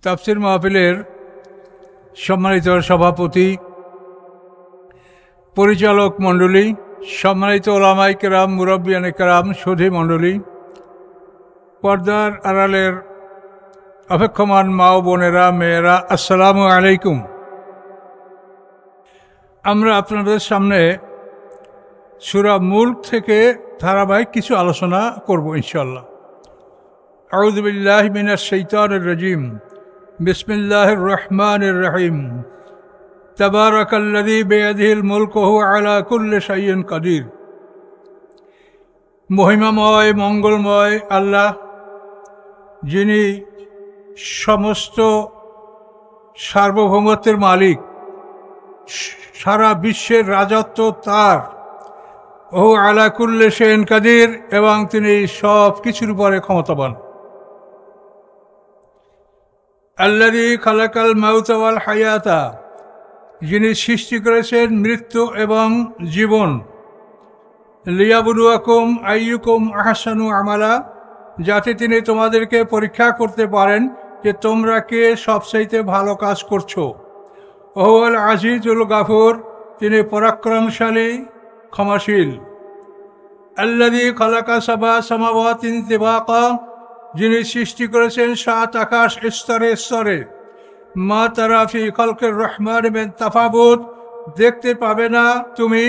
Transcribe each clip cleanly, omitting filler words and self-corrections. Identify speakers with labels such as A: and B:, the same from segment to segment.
A: তাফসীর মাহফিলের সম্মানিত সভাপতি, পরিচালক মণ্ডলী, সম্মানিত ওলামায়ে কেরাম, মুরব্বিয়ানে কেরাম, সুধী মণ্ডলী, পর্দার আড়ালের অপেক্ষমান মা ও বোনেরা, মেয়েরা, আসসালামু আলাইকুম। আমরা আপনাদের সামনে সূরা মুলক থেকে ধারাবাহিক কিছু আলোচনা করব ইনশাআল্লাহ। আউযু বিল্লাহি মিনাশ শাইতানির রাজিম। বিসমিল্লাহির রহমানির রহিম। তাবারাকাল্লাযী বিয়াদিহিল মুলকু ওয়া হুয়া আলা কুল্লি শাইইন কাদির। মহিমাময়, মঙ্গলময় আল্লাহ, যিনি সমস্ত সার্বভৌমত্বের মালিক, সারা বিশ্বের রাজত্ব তার। ও আলা কুল্লি শাইইন কাদির, এবং তিনি সব কিছুর উপরে ক্ষমতাবান। আল্লাযী খালাকাল মাউতা ওয়াল হায়াতা, যিনি সৃষ্টি করেছেন মৃত্যু এবং জীবন। লিয়াবলুয়াকুম আইয়ুকুম আহসানু আমালা, যাতে তিনি তোমাদেরকে পরীক্ষা করতে পারেন যে তোমরা কে সবচাইতে ভালো কাজ করছো। ওহুয়াল আজিজুল গাফুর, তিনি পরাক্রমশালী, ক্ষমাশীল। আল্লাযী খালাকা সাবা সামাওয়াতিন তিবাকা, যিনি সৃষ্টি করেছেন 7 আকাশ স্তরে স্তরে। মা তারা ফি খালকির রহমান মিন তাফাবুত, দেখতে পাবে না তুমি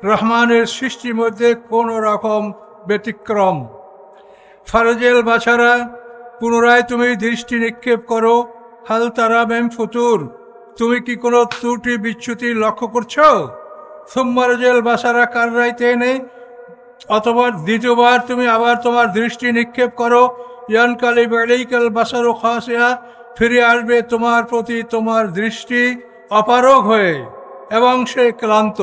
A: রহমানের সৃষ্টির মধ্যে কোন রকম ব্যতিক্রম। ফারজেল বাছারা, পুনরায় তুমি দৃষ্টি নিক্ষেপ করো। হাল তারা মিন ফুতুর, তুমি কি কোনো ত্রুটি বিচ্যুতি লক্ষ্য করছো? সুম্মারজেল বাছারা কাররাইতে নেই, অথবা দ্বিতীয়বার তুমি আবার তোমার দৃষ্টি নিক্ষেপ করো। ইয়ানকালিব আলাইকাল বাসারু খাসিয়া, ফিরে আসবে তোমার প্রতি তোমার দৃষ্টি অপারগ হয়ে, এবং সে ক্লান্ত।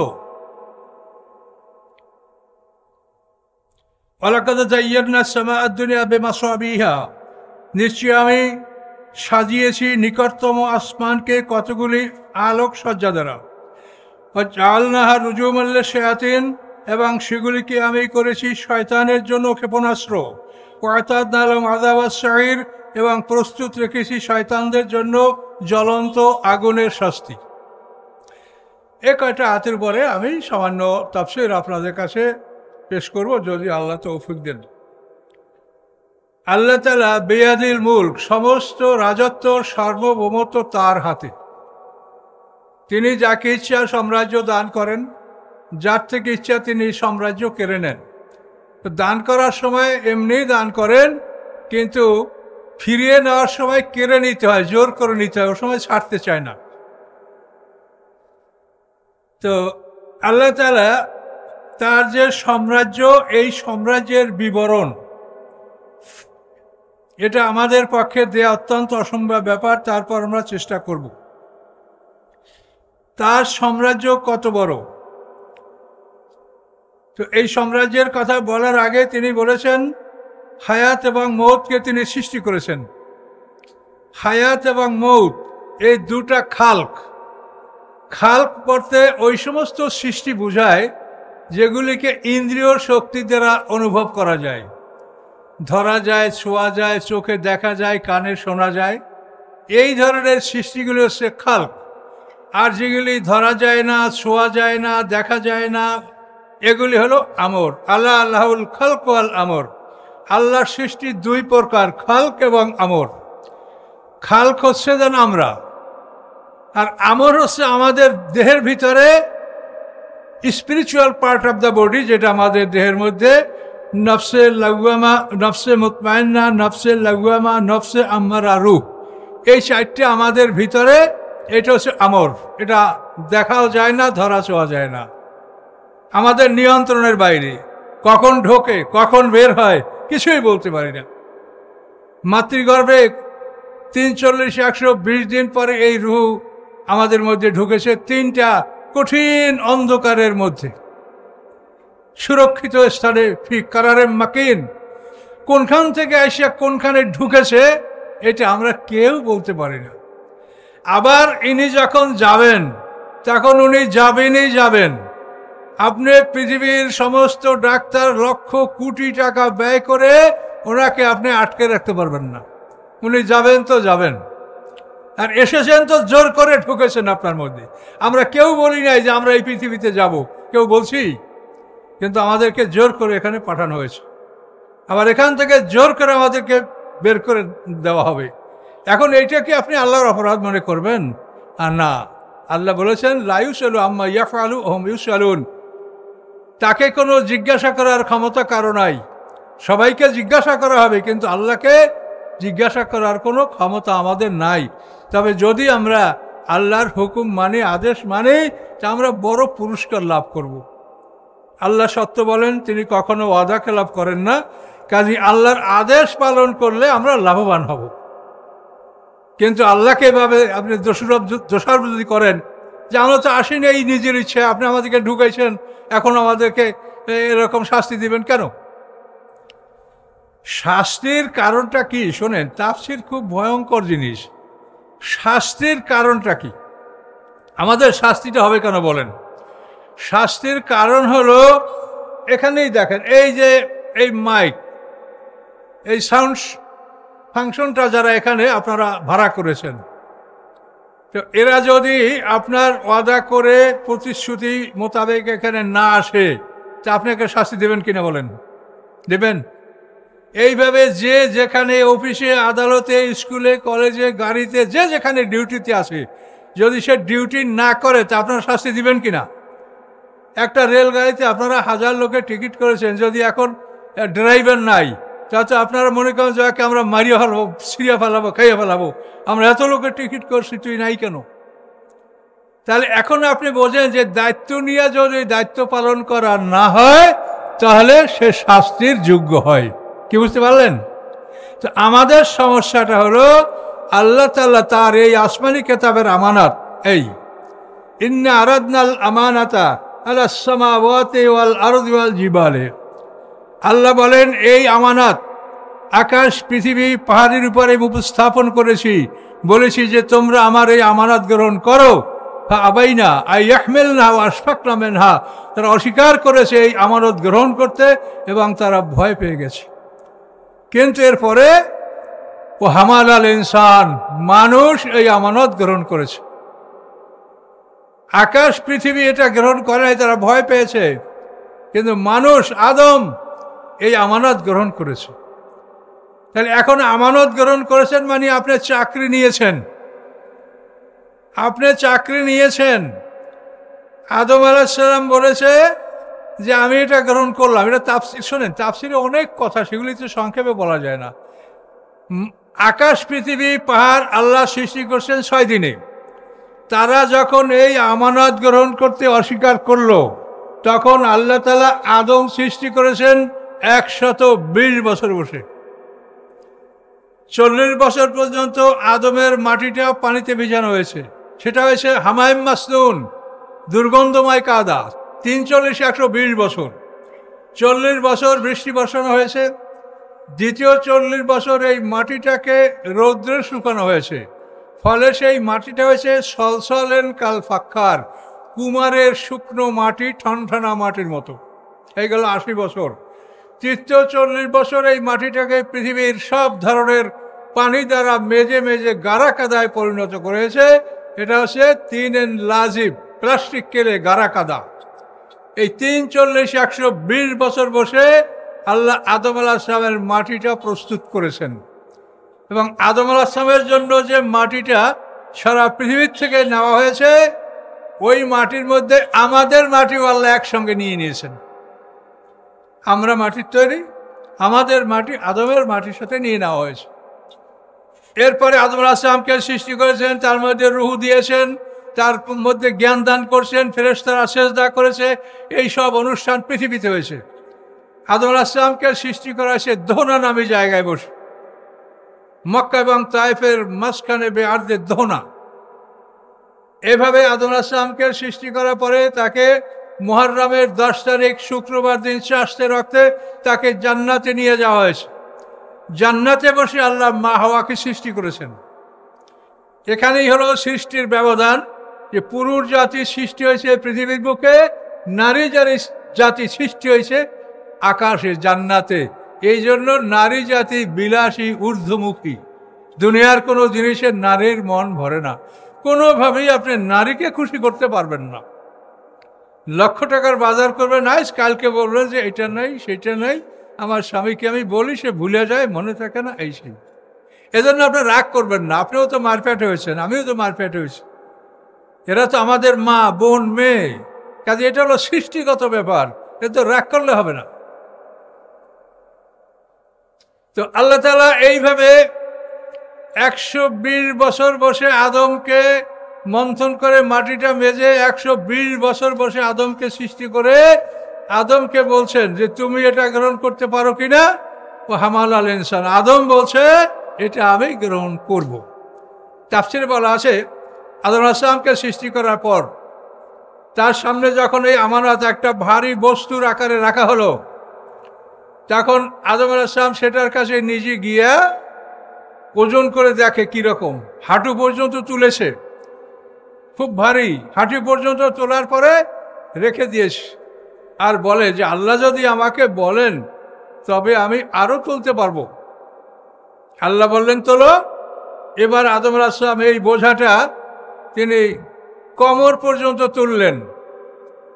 A: ওয়ালাকাদ যায়্যানা সামাআদ দুনিয়া বিমাসাবিহা, নিশ্চয় আমি সাজিয়েছি নিকটতম আসমানকে কতগুলি আলোক সজ্জা দ্বারা। ওয়া জাআলনাহা রুজুমান লিশ-শায়াতিন, এবং সেগুলিকে আমি করেছি শয়তানের জন্য ক্ষেপণাস্ত্র। ওয়া'তাদনা লাহুম আযাবাস সাঈর, এবং প্রস্তুত রেখেছি শয়তানদের জন্য জ্বলন্ত আগুনের শাস্তি। এ কয়টা আয়াতের পরে আমি সামান্য তাফসীর আপনাদের কাছে পেশ করব, যদি আল্লাহ তৌফিক দেন। আল্লাহ তাআলা বিয়াদিল মুলক, সমস্ত রাজত্ব সার্বভৌমত্ব তার হাতে। তিনি যাকে ইচ্ছা সাম্রাজ্য দান করেন, যার থেকে ইচ্ছা তিনি সাম্রাজ্য কেড়ে নেন। তো দান করার সময় এমনি দান করেন, কিন্তু ফিরিয়ে নেওয়ার সময় কেড়ে নিতে হয়, জোর করে নিতে হয়, ওই সময় ছাড়তে চায় না। তো আল্লাহ তাআলা তার যে সাম্রাজ্য, এই সাম্রাজ্যের বিবরণ, এটা আমাদের পক্ষে দেয়া অত্যন্ত অসম্ভব ব্যাপার। তারপর আমরা চেষ্টা করব। তার সাম্রাজ্য কত বড়। তো এই সাম্রাজ্যের কথা বলার আগে তিনি বলেছেন হায়াত এবং মৌতকে তিনি সৃষ্টি করেছেন। হায়াত এবং মৌত, এই দুটা খালক। খালক বলতে ওই সমস্ত সৃষ্টি বোঝায় যেগুলিকে ইন্দ্রিয় শক্তি দ্বারা অনুভব করা যায়, ধরা যায়, ছোঁয়া যায়, চোখে দেখা যায়, কানে শোনা যায়। এই ধরনের সৃষ্টিগুলি হচ্ছে খালক। আর যেগুলি ধরা যায় না, ছোঁয়া যায় না, দেখা যায় না, এগুলি হলো আমর। আল্লাহ আল্লাহুল খালক ওয়াল আমর, আল্লাহর সৃষ্টি দুই প্রকার, খালক এবং আমর। খালক হচ্ছে যেন আমরা, আর আমর হচ্ছে আমাদের দেহের ভিতরে spiritual part of the body, যেটা আমাদের দেহের মধ্যে নফসে লাওয়ামা, নফসে মুতমাইন্না, নফসে লাওয়ামা, নফসে আম্মারা, রূহ, এই 4টে আমাদের ভিতরে। এটা হচ্ছে আমর। এটা দেখাও যায় না, ধরা ছোঁয়া যায় না, আমাদের নিয়ন্ত্রণের বাইরে। কখন ঢোকে, কখন বের হয়, কিছুই বলতে পারি না। মাতৃগর্ভে 340-120 দিন পরে এই রূহ আমাদের মধ্যে ঢুকেছে, 3টা কঠিন অন্ধকারের মধ্যে, সুরক্ষিত স্থানে, ফি কারারে মাকিন। কোনখান থেকে এসে কোনখানে ঢুকেছে এটা আমরা কেউ বলতে পারি না। আবার ইনি যখন যাবেন, তখন উনি যাবেনই যাবেন। আপনি পৃথিবীর সমস্ত ডাক্তার লক্ষ কোটি টাকা ব্যয় করে ওনাকে আপনি আটকে রাখতে পারবেন না। উনি যাবেন তো যাবেন। আর এসেছেন তো জোর করে ঢুকেছেন আপনার মধ্যে। আমরা কেউ বলি নাই যে আমরা এই পৃথিবীতে যাব, কেউ বলছি? কিন্তু আমাদেরকে জোর করে এখানে পাঠানো হয়েছে, আবার এখান থেকে জোর করে আমাদেরকে বের করে দেওয়া হবে। এখন এইটা কি আপনি আল্লাহর অপরাধ মনে করবেন? আর না, আল্লাহ বলেছেন লা ইউসালু আম্মা ইয়াফআলু ওয়া হুম ইউসালুন। তাকে কোনো জিজ্ঞাসা করার ক্ষমতা কারো নাই। সবাইকে জিজ্ঞাসা করা হবে, কিন্তু আল্লাহকে জিজ্ঞাসা করার কোনো ক্ষমতা আমাদের নাই। তবে যদি আমরা আল্লাহর হুকুম মানি, আদেশ মানি, তা আমরা বড় পুরস্কার লাভ করব। আল্লাহ সত্য বলেন, তিনি কখনো ওয়াদা খেলাপ করেন না। কাজী আল্লাহর আদেশ পালন করলে আমরা লাভবান হব। কিন্তু আল্লাহকে এভাবে আপনি দোষারোপ যদি করেন যে আমরা তো আসিনি এই নিজের ইচ্ছে, আপনি আমাদেরকে ঢুকাইছেন, এখন আমাদেরকে এরকম শাস্তি দিবেন কেন? শাস্তির কারণটা কি? শোনেন, তাফসীর খুব ভয়ঙ্কর জিনিস। শাস্তির কারণটা কি? আমাদের শাস্তিটা হবে কেন বলেন? শাস্তির কারণ হলো, এখানেই দেখেন, এই যে এই মাইক, এই সাউন্ড ফাংশনটা যারা এখানে আপনারা ভাড়া করেছেন, তো এরা যদি আপনার ওয়াদা করে প্রতিশ্রুতি মোতাবেক এখানে না আসে, তা আপনাকে শাস্তি দেবেন কিনা বলেন? দেবেন? এইভাবে যে যেখানে অফিসে, আদালতে, স্কুলে, কলেজে, গাড়িতে, যে যেখানে ডিউটিতে আসে, যদি সে ডিউটি না করে, তা আপনারা শাস্তি দিবেন কিনা? একটা রেলগাড়িতে আপনারা 1000 লোকের টিকিট করেছেন, যদি এখন ড্রাইভার নাই, তাতে আপনারা মনে করেন যাকে আমরা মারিয়ে ফেলাবো, ছিঁড়ে ফেলাবো, খাইয়ে ফেলাবো, আমরা এত লোকের টিকিট করছি, তুই নাই কেন? তাহলে এখন আপনি বোঝেন যে দায়িত্ব নিয়ে যদি দায়িত্ব পালন করা না হয়, তাহলে সে শাস্তির যোগ্য হয়। কি বুঝতে পারলেন? তো আমাদের সমস্যাটা হলো, আল্লাহ তাআলা তার এই আসমানি কিতাবের আমানত, এই ইন্না আরাদনাল আমানাতা আলাস সামাওয়াতি ওয়াল আরদি ওয়াল জিবালে, আল্লাহ বলেন এই আমানত আকাশ, পৃথিবী, পাহাড়ের উপরে উপস্থাপন করেছি, বলেছি যে তোমরা আমার এই আমানত গ্রহণ করো। আবাইনা আই ইয়াহমিলনা ওয়া আশফাকনা মিনহা, তারা অস্বীকার করেছে এই আমানত গ্রহণ করতে এবং তারা ভয় পেয়ে গেছে। কিন্তু এরপরে ও হামালাল ইনসান, মানুষ এই আমানত গ্রহণ করেছে। আকাশ, পৃথিবী এটা গ্রহণ করে নাই, তারা ভয় পেয়েছে, কিন্তু মানুষ, আদম, এই আমানত গ্রহণ করেছে। তাহলে এখন আমানত গ্রহণ করেছেন মানে আপনি চাকরি নিয়েছেন, আপনি চাকরি নিয়েছেন। আদম আলাইহিস সালাম বলেছে যে আমি এটা গ্রহণ করলাম। এটা তাফসীর, শোনেন, তাফসীরে অনেক কথা, সেগুলি তো সংক্ষেপে বলা যায় না। আকাশ, পৃথিবী, পাহাড় আল্লাহ সৃষ্টি করছেন 6 দিনে। তারা যখন এই আমানত গ্রহণ করতে অস্বীকার করলো, তখন আল্লাহ তাআলা আদম সৃষ্টি করেছেন 120 বছর বসে। 40 বছর পর্যন্ত আদমের মাটিটা পানিতে ভিজানো হয়েছে, সেটা হয়েছে হামাইম মাসনুন, দুর্গন্ধময় কাদা। 340 120 বছর। 40 বছর বৃষ্টি বর্ষানো হয়েছে। দ্বিতীয় 40 বছর এই মাটিটাকে রৌদ্রে শুকানো হয়েছে, ফলে সেই মাটিটা হয়েছে সলসলেন কাল ফাক্কার, কুমারের শুকনো মাটি, ঠনঠনা মাটির মতো। এই গেল 80 বছর। তৃতীয় 40 বছর এই মাটিটাকে পৃথিবীর সব ধরনের পানি দ্বারা মেজে মেজে গারা কাদায় পরিণত করেছে। এটা হচ্ছে 3 লাজিব, প্লাস্টিক কেলে গারা কাদা। এই 340 120 বছর বসে আল্লাহ আদম আলাইহিস সালামের মাটিটা প্রস্তুত করেছেন। এবং আদম আলাইহিস সালামের জন্য যে মাটিটা সারা পৃথিবীর থেকে নেওয়া হয়েছে, ওই মাটির মধ্যে আমাদের মাটিও আল্লাহ একসঙ্গে নিয়ে নিয়েছেন। আমরা মাটির তৈরি, আমাদের মাটি আদমের মাটির সাথে নিয়ে নেওয়া হয়েছে। এরপরে আদম আলাইহিস সালামকে সৃষ্টি করেছেন, তার মধ্যে রূহ দিয়েছেন, তার মধ্যে জ্ঞান দান করছেন, ফেরেশতারা সেজদা করেছে। এই সব অনুষ্ঠান পৃথিবীতে হয়েছে। আদম আলাইহিস সালামকে সৃষ্টি করা হয়েছে দোহনা নামে জায়গায় বসে, মক্কা এবং তায়েফের মাঝখানে বেআরদে দোহনা। এভাবে আদম আলাইহিস সালামকে সৃষ্টি করার পরে তাকে মুহররমের 10 তারিখ শুক্রবার দিন চাষতে রক্তে তাকে জান্নাতে নিয়ে যাওয়া হয়েছে। জান্নাতে বসে আল্লাহ মা হাওয়াকে সৃষ্টি করেছেন। এখানেই হলো সৃষ্টির ব্যবধান, যে পুরুষ জাতি সৃষ্টি হয়েছে পৃথিবীর বুকে, নারী জাতি সৃষ্টি হয়েছে আকাশে, জান্নাতে। এই জন্য নারী জাতি বিলাসী, ঊর্ধ্বমুখী। দুনিয়ার কোনো জিনিসে নারীর মন ভরে না, কোনোভাবেই আপনি নারীকে খুশি করতে পারবেন না। লক্ষ টাকার বাজার করবেন, আজ কালকে বলবেন যে এটা নাই সেটা নাই, আমার স্বামীকে আমি বলি সে ভুলে যায়, মনে থাকে না, এই সেই। এজন্য আপনি রাগ করবেন না, আপনিও তো মারপ্যাট হয়েছেন, আমিও তো মারপ্যাট হয়েছি, এরা তো আমাদের মা বোন মেয়ে, কাজে এটা হলো সৃষ্টিগত ব্যাপার, এ তো রাগ করলে হবে না। তো আল্লাহ তাআলা এইভাবে 120 বছর বসে আদমকে মন্থন করে মাটিটা মেজে 120 বছর বসে আদমকে সৃষ্টি করে আদমকে বলছেন যে তুমি এটা গ্রহণ করতে পারো কিনা। ও হামাল আল ইনসান, আদম বলছে এটা আমি গ্রহণ করব। তাফসীরে বলা আছে আদম আলাইহিস সালামকে সৃষ্টি করার পর তার সামনে যখন এই আমানত একটা ভারী বস্তুর আকারে রাখা হলো, তখন আদম আলাইহিস সালাম সেটার কাছে নিজে গিয়া ওজন করে দেখে কিরকম, হাঁটু পর্যন্ত তুলেছে, খুব ভারী, হাঁটু পর্যন্ত তোলার পরে রেখে দিয়েছে, আর বলে যে আল্লাহ যদি আমাকে বলেন তবে আমি আরো তুলতে পারবো। আল্লাহ বললেন তোলো। এবার আদম আলাইহিস সালাম এই বোঝাটা তিনি কোমর পর্যন্ত তুললেন,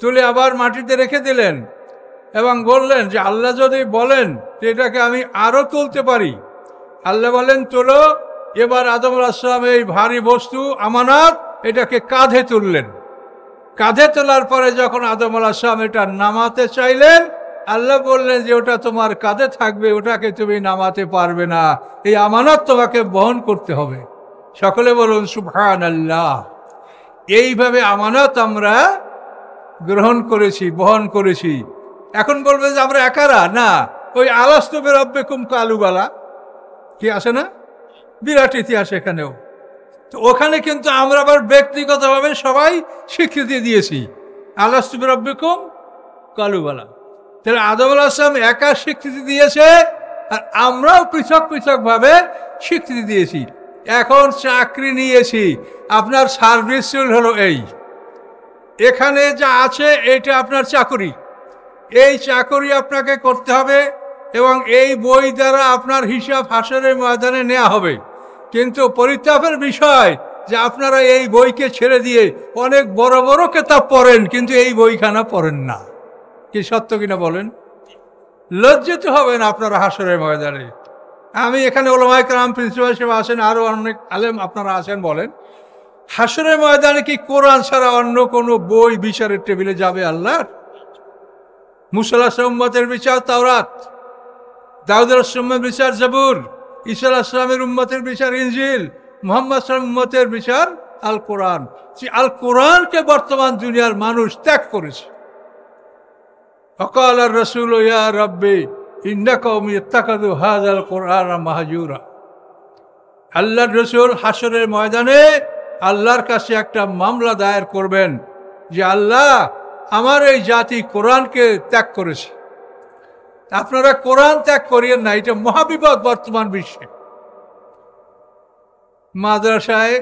A: তুলে আবার মাটিতে রেখে দিলেন এবং বললেন যে আল্লাহ যদি বলেন যে এটাকে আমি আরো তুলতে পারি। আল্লাহ বলেন তোলো। এবার আদম আলাইহিস সালাম এই ভারী বস্তু আমানত এটাকে কাঁধে তুললেন। কাঁধে তোলার পরে যখন আদম আলাইহিস সালাম এটা নামাতে চাইলেন, আল্লাহ বললেন যে ওটা তোমার কাঁধে থাকবে, ওটাকে তুমি নামাতে পারবে না, এই আমানত তোমাকে বহন করতে হবে। সকলে বলুন সুবহানাল্লাহ। এইভাবে আমানত আমরা গ্রহণ করেছি, বহন করেছি। এখন বলবে যে আমরা একারা না, ওই আলাস্তু বিরাব্বিকুম কালুবালা কি আছে না, বিরাট ইতিহাস এখানেও। তো ওখানে কিন্তু আমরা আবার ব্যক্তিগতভাবে সবাই স্বীকৃতি দিয়েছি আলাস্তু বিরাব্বিকুম কালুবালা। তাহলে আদম আলাইহিস সালাম একা স্বীকৃতি দিয়েছে আর আমরাও পৃথক পৃথকভাবে স্বীকৃতি দিয়েছি। এখন চাকরি নিয়েছি, আপনার সার্ভিস হলো এই, এখানে যা আছে এটা আপনার চাকরি, এই চাকরি আপনাকে করতে হবে এবং এই বই দ্বারা আপনার হিসাব হাসরের ময়দানে নেওয়া হবে। কিন্তু পরিতাপের বিষয় যে আপনারা এই বইকে ছেড়ে দিয়ে অনেক বড় বড় কিতাব পড়েন, কিন্তু এই বইখানা পড়েন না। কি সত্য কিনা বলেন? লজ্জিত হবেন আপনারা হাসরের ময়দানে। আমি এখানে ওলামায়ে কেরাম প্রিন্সিপাল সাহেব আছেন, আরো অনেক আলেম আপনারা আছেন, বলেন হাসরের ময়দানে কি কোরআন ছাড়া অন্য কোনো বই বিচারের টেবিলে যাবে আল্লাহর? মুসা আলাইহিস উম্মতের বিচার তাওরাত, দাউদ আলাইহিস সালামের বিচার জবুর, ঈসা আলাইহিস সালামের উম্মতের বিচার ইনজিল, মুহাম্মদ সাল্লাল্লাহু আলাইহি উম্মতের বিচার আল কোরআন। আল কোরআনকে বর্তমান দুনিয়ার মানুষ ত্যাগ করেছে। ওয়াকাল আর রাসূল ইয়া রাব্বি ইন্না কওমি ইত্তাখাযু হাযাল কোরআন মাহজুরা। আল্লাহর রাসূল হাসরের ময়দানে আল্লাহর কাছে একটা মামলা দায়ের করবেন যে আল্লাহ আমার এই জাতি কোরআনকে ত্যাগ করেছে, আপনারা কোরআন ত্যাগ করিয়েন না। এটা মহাবিপদ বর্তমান বিশ্বে। মাদ্রাসায়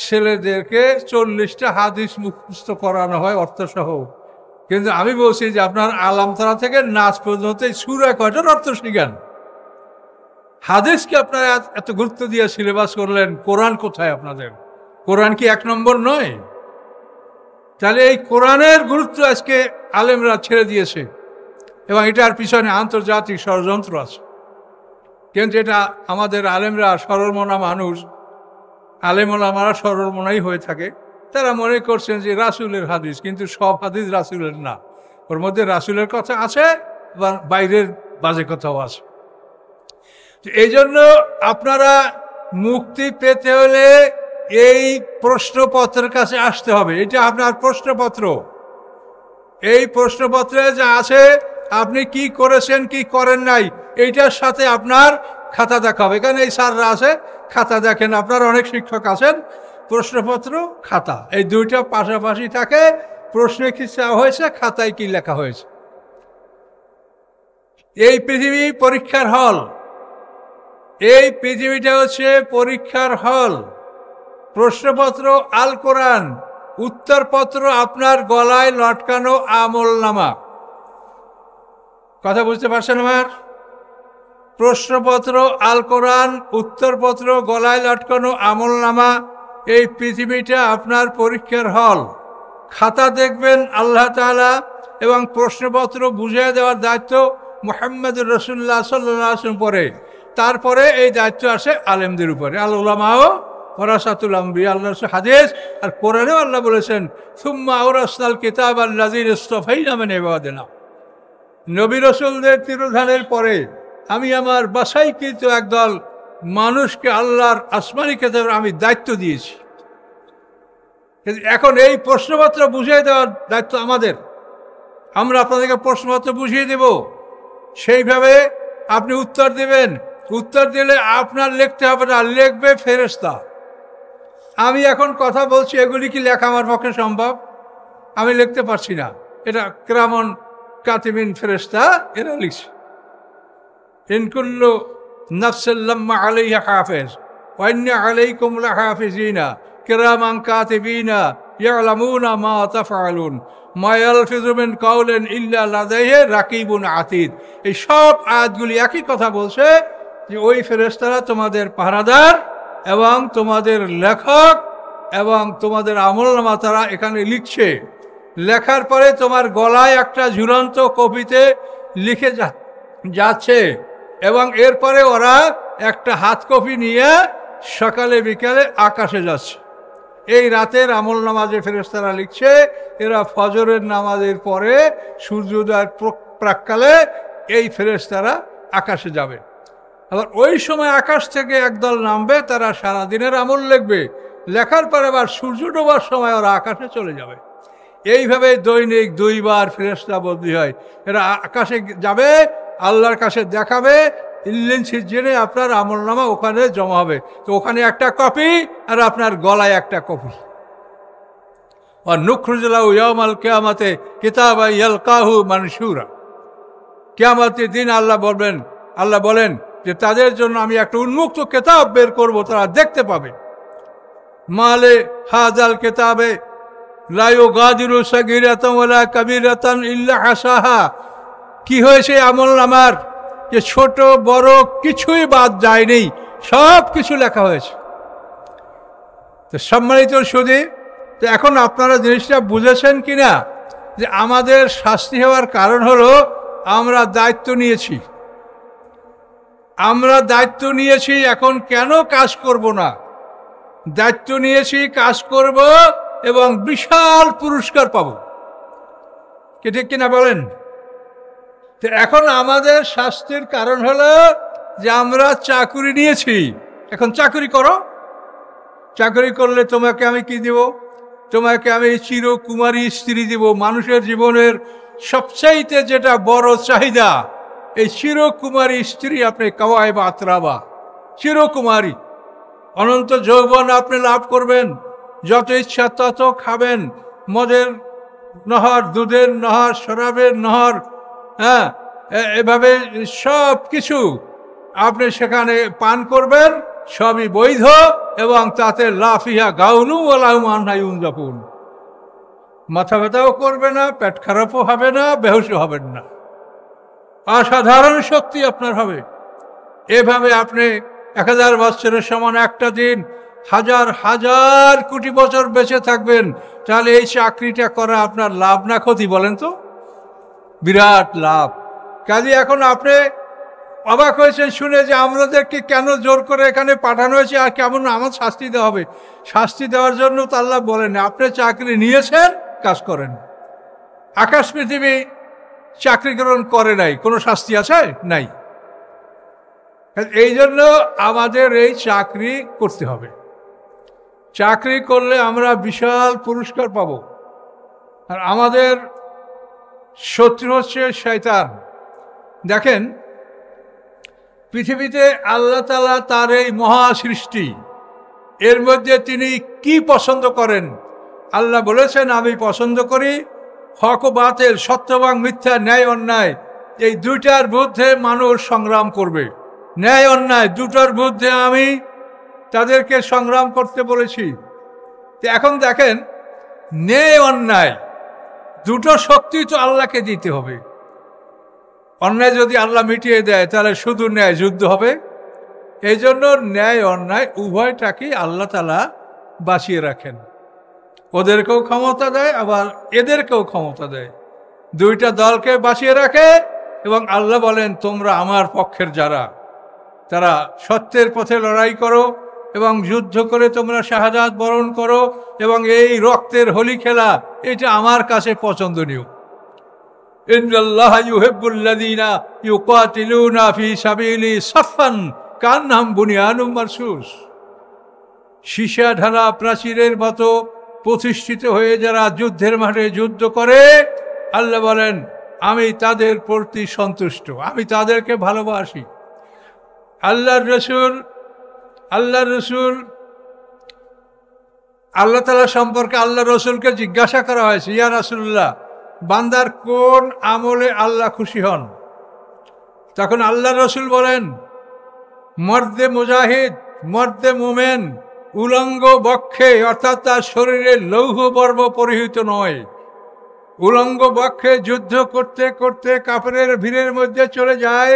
A: ছেলেদেরকে 40টা হাদিস মুখস্থ করানো হয় অর্থসহ, কিন্তু আমি বলছি যে আপনার আলামতারা থেকে নাচ পর্যন্ত সূরা কয়টার অর্থ শিখেন। হাদিসকে আপনারা এত গুরুত্ব দিয়ে সিলেবাস করলেন, কোরআন কোথায় আপনাদের? কোরআন কি 1 নম্বর নয়? তাহলে এই কোরআনের গুরুত্ব আজকে আলেমরা ছেড়ে দিয়েছে এবং এটার পিছনে আন্তর্জাতিক ষড়যন্ত্র আছে। কিন্তু এটা আমাদের আলেমরা সরলমনা মানুষ, আলেমওলামারা সরলমনাই হয়ে থাকে, তারা মনে করছেন যে রাসূলের হাদিস, কিন্তু সব হাদিস রাসূলের না, ওর মধ্যে রাসূলের কথা আছে বা বাইরের বাজে কথাও আছে। এই জন্য আপনারা মুক্তি পেতে হলে এই প্রশ্নপত্রের কাছে আসতে হবে। এটা আপনার প্রশ্নপত্র, এই প্রশ্নপত্রে যা আছে আপনি কি করেছেন কি করেন নাই এইটার সাথে আপনার খাতা দেখা হবে। এখানে এই স্যাররা আছে, খাতা দেখেন, আপনার অনেক শিক্ষক আছেন, প্রশ্নপত্র খাতা এই দুইটা পাশাপাশি থাকে। প্রশ্নে কি চাওয়া হয়েছে, খাতায় কি লেখা হয়েছে। এই পৃথিবী পরীক্ষার হল, এই পৃথিবীটা হচ্ছে পরীক্ষার হল। প্রশ্নপত্র আল কোরআন, উত্তরপত্র আপনার গলায় লটকানো আমলনামা। কথা বুঝতে পারছেন আমার? প্রশ্নপত্র, আল কোরআন, উত্তরপত্র, গলায় লটকানো আমলনামা, এই পৃথিবীটা আপনার পরীক্ষার হল। খাতা দেখবেন আল্লাহ তাআলা, এবং প্রশ্নপত্র বুঝিয়ে দেওয়ার দায়িত্ব মুহাম্মদ রাসূলুল্লাহ সাল্লাল্লাহু আলাইহি ওয়াসাল্লাম পরে। তারপরে এই দায়িত্ব আসে আলেমদের উপরে। আল উলামাও ওয়ারাসাতুল আম্বিয়া, আল্লাহ হাদিস আর কোরআনেও আল্লাহ বলেছেন সুম্মা আওরাসনাল কিতাব আল্লাযীনা ইসতাফাইনা মিন ইবাদিনা। নবী রাসূলদের তিরোধানের পরে আমি আমার বাছাইকৃত একদল মানুষকে আল্লাহর আসমানি কিতাবের আমি দায়িত্ব দিয়েছি। এখন এই প্রশ্নপত্র বুঝিয়ে দেওয়ার দায়িত্ব আমাদের। আমরা আপনাদেরকে প্রশ্নপত্র বুঝিয়ে দেব, সেইভাবে আপনি উত্তর দেবেন। উত্তর দিলে আপনার লিখতে হবে না, লিখবে ফেরেশতা। আমি এখন কথা বলছি, এগুলি কি লেখা আমার পক্ষে সম্ভব? আমি লিখতে পারছি না। এটা কিরামান কাতিবিন ফেরেশতা এরা লিখছে। ইন কুল্লু নাফসিন লাম্মা আলাইহা হাফিজ ওয়া ইন্না আলাইকুম লাহাফিজিনা কিরামান কাতিবিনা ইয়ালামুনা মা তাফআলুন মা ইয়ালফিযু মিন কাওলিন ইল্লা লাদাইহি রাকিবুন আতীদ। এই সব আয়াতগুলি একই কথা বলছে যে ওই ফেরেশতারা তোমাদের পাহারাদার এবং তোমাদের লেখক এবং তোমাদের আমলনামা তারা এখানে লিখছে। লেখার পরে তোমার গলায় একটা ঝুলন্ত কপিতে লিখে যাচ্ছে, এবং এরপরে ওরা একটা হাত কপি নিয়ে সকালে বিকালে আকাশে যাচ্ছে। এই রাতের আমলনামা যে ফেরেশতারা লিখছে, এরা ফজরের নামাজের পরে সূর্যোদয়ের প্রাক্কালে এই ফেরেশতারা আকাশে যাবে। আবার ওই সময় আকাশ থেকে একদল নামবে, তারা সারাদিনের আমল লিখবে। লেখার পরে আবার সূর্য ডোবার সময় ওরা আকাশে চলে যাবে। এইভাবে দৈনিক 2 বার ফেরেশতা বদলি হয়। এরা আকাশে যাবে, আল্লাহর কাছে দেখাবে, ইল্লিন সিজ্জিনে আপনার আমলনামা ওখানে জমা হবে। তো ওখানে একটা কপি আর আপনার গলায় একটা কপি। আর নুখরিজু লাহু ইয়াউমাল কিয়ামাতে কিতাবান ইয়ালকাহু মানশুরা। কিয়ামতের দিন আল্লাহ বলেন যে তাদের জন্য আমি একটা উন্মুক্ত কিতাব বের করব, তারা দেখতে পাবে। মালে হাজাল কিতাবে লা ইউগাদিরু সাগীরাতান ওয়ালা কাবীরাতান ইল্লা হাসাহা। কি হয়েছে আমলনামার? যে ছোট বড় কিছুই বাদ যায়নি, সব কিছু লেখা হয়েছে। তো সম্মানিত সুধী, তো এখন আপনারা জিনিসটা বুঝেছেন কিনা যে আমাদের শাস্তি হওয়ার কারণ হলো আমরা দায়িত্ব নিয়েছি। আমরা দায়িত্ব নিয়েছি, এখন কেন কাজ করব না? দায়িত্ব নিয়েছি, কাজ করব এবং বিশাল পুরস্কার পাব। কি ঠিক কিনা বলেন? তো এখন আমাদের শাস্তির কারণ হলো যে আমরা চাকরি নিয়েছি, এখন চাকরি করো। চাকরি করলে তোমাকে আমি কি দিব? তোমাকে আমি চিরকুমারী স্ত্রী দিব। মানুষের জীবনের সবচাইতে যেটা বড় চাহিদা, এই চিরকুমারী স্ত্রী আপনি কাওয়াই বা আতরাবা, চিরকুমারী। অনন্ত যৌবন আপনি লাভ করবেন, যত ইচ্ছা তত খাবেন। মদের নহর, দুধের নহর, শরাবের নহর, হ্যাঁ, এভাবে সব কিছু আপনি সেখানে পান করবেন, সবই বৈধ, এবং তাতে লাফিয়া গাউনু ওয়ালাহুম আনহা ইউনজাফুন। মাথা ব্যথাও করবে না, পেট খারাপও হবে না, বেহুশও হবেন না। অসাধারণ শক্তি আপনার হবে। এভাবে আপনি 1000 বছরের সমান একটা দিন, হাজার হাজার কোটি বছর বেঁচে থাকবেন। তাহলে এই চাকরিটা করা আপনার লাভ না ক্ষতি বলেন তো? বিরাট লাভ। কাজে এখন আপনি অবাক হয়েছেন শুনে যে আমাদেরকে কেন জোর করে এখানে পাঠানো হয়েছে, আর কেমন আমার শাস্তি দেওয়া হবে। শাস্তি দেওয়ার জন্য তো আল্লাহ বলেন, আপনি চাকরি নিয়েছেন, কাজ করেন। আকাশ পৃথিবী চাকরি গ্রহণ করে নাই, কোনো শাস্তি আছে? নাই। এই জন্য আমাদের এই চাকরি করতে হবে। চাকরি করলে আমরা বিশাল পুরস্কার পাব। আর আমাদের শত্রু হচ্ছে শয়তান। দেখেন, পৃথিবীতে আল্লাহ তাআলা তার এই মহা সৃষ্টি, এর মধ্যে তিনি কি পছন্দ করেন? আল্লাহ বলেছেন, আমি পছন্দ করি হক ও বাতিল, সত্য এবং মিথ্যা, ন্যায় অন্যায়। এই দুইটার বিরুদ্ধে মানুষ সংগ্রাম করবে। ন্যায় অন্যায় দুটোর বিরুদ্ধে আমি তাদেরকে সংগ্রাম করতে বলেছি। তো এখন দেখেন, ন্যায় অন্যায় দুটো শক্তি তো আল্লাহকে দিতে হবে। অন্যায় যদি আল্লাহ মিটিয়ে দেয় তাহলে শুধু ন্যায় যুদ্ধ হবে। এই জন্য ন্যায় অন্যায় উভয়টাকেই আল্লাহ তাআলা বাঁচিয়ে রাখেন। ওদেরকেও ক্ষমতা দেয়, আবার এদেরকেও ক্ষমতা দেয়। দুইটা দলকে বাঁচিয়ে রাখে এবং আল্লাহ বলেন, তোমরা আমার পক্ষের যারা, তারা সত্যের পথে লড়াই করো এবং যুদ্ধ করে তোমরা শাহাদাত বরণ করো, এবং এই রক্তের হোলি খেলা এটা আমার কাছে পছন্দনীয়। ইন্নাল্লাহা ইউহিব্বুল্লাযীনা ইউকাতিলুনা ফী সাবিলি সাফফান কান্নাহুম বুনিয়ানুম মারসুস। সীসা ঢালা প্রাচীরের মতো প্রতিষ্ঠিত হয়ে যারা যুদ্ধের মাঠে যুদ্ধ করে, আল্লাহ বলেন আমি তাদের প্রতি সন্তুষ্ট, আমি তাদেরকে ভালোবাসি। আল্লাহর রসুল আল্লাহ তাআলা সম্পর্কে আল্লাহ রসুলকে জিজ্ঞাসা করা হয়েছে, ইয়া রাসূলুল্লাহ, বান্দার কোন আমলে আল্লাহ খুশি হন? তখন আল্লাহ রসুল বলেন, মর্দে মুজাহিদ, মর্দে মোমেন উলঙ্গ বক্ষে, অর্থাৎ তার শরীরে লৌহ বর্ম পরিহিত নয়, উলঙ্গ বক্ষে যুদ্ধ করতে করতে কাফেরের ভিড়ের মধ্যে চলে যায়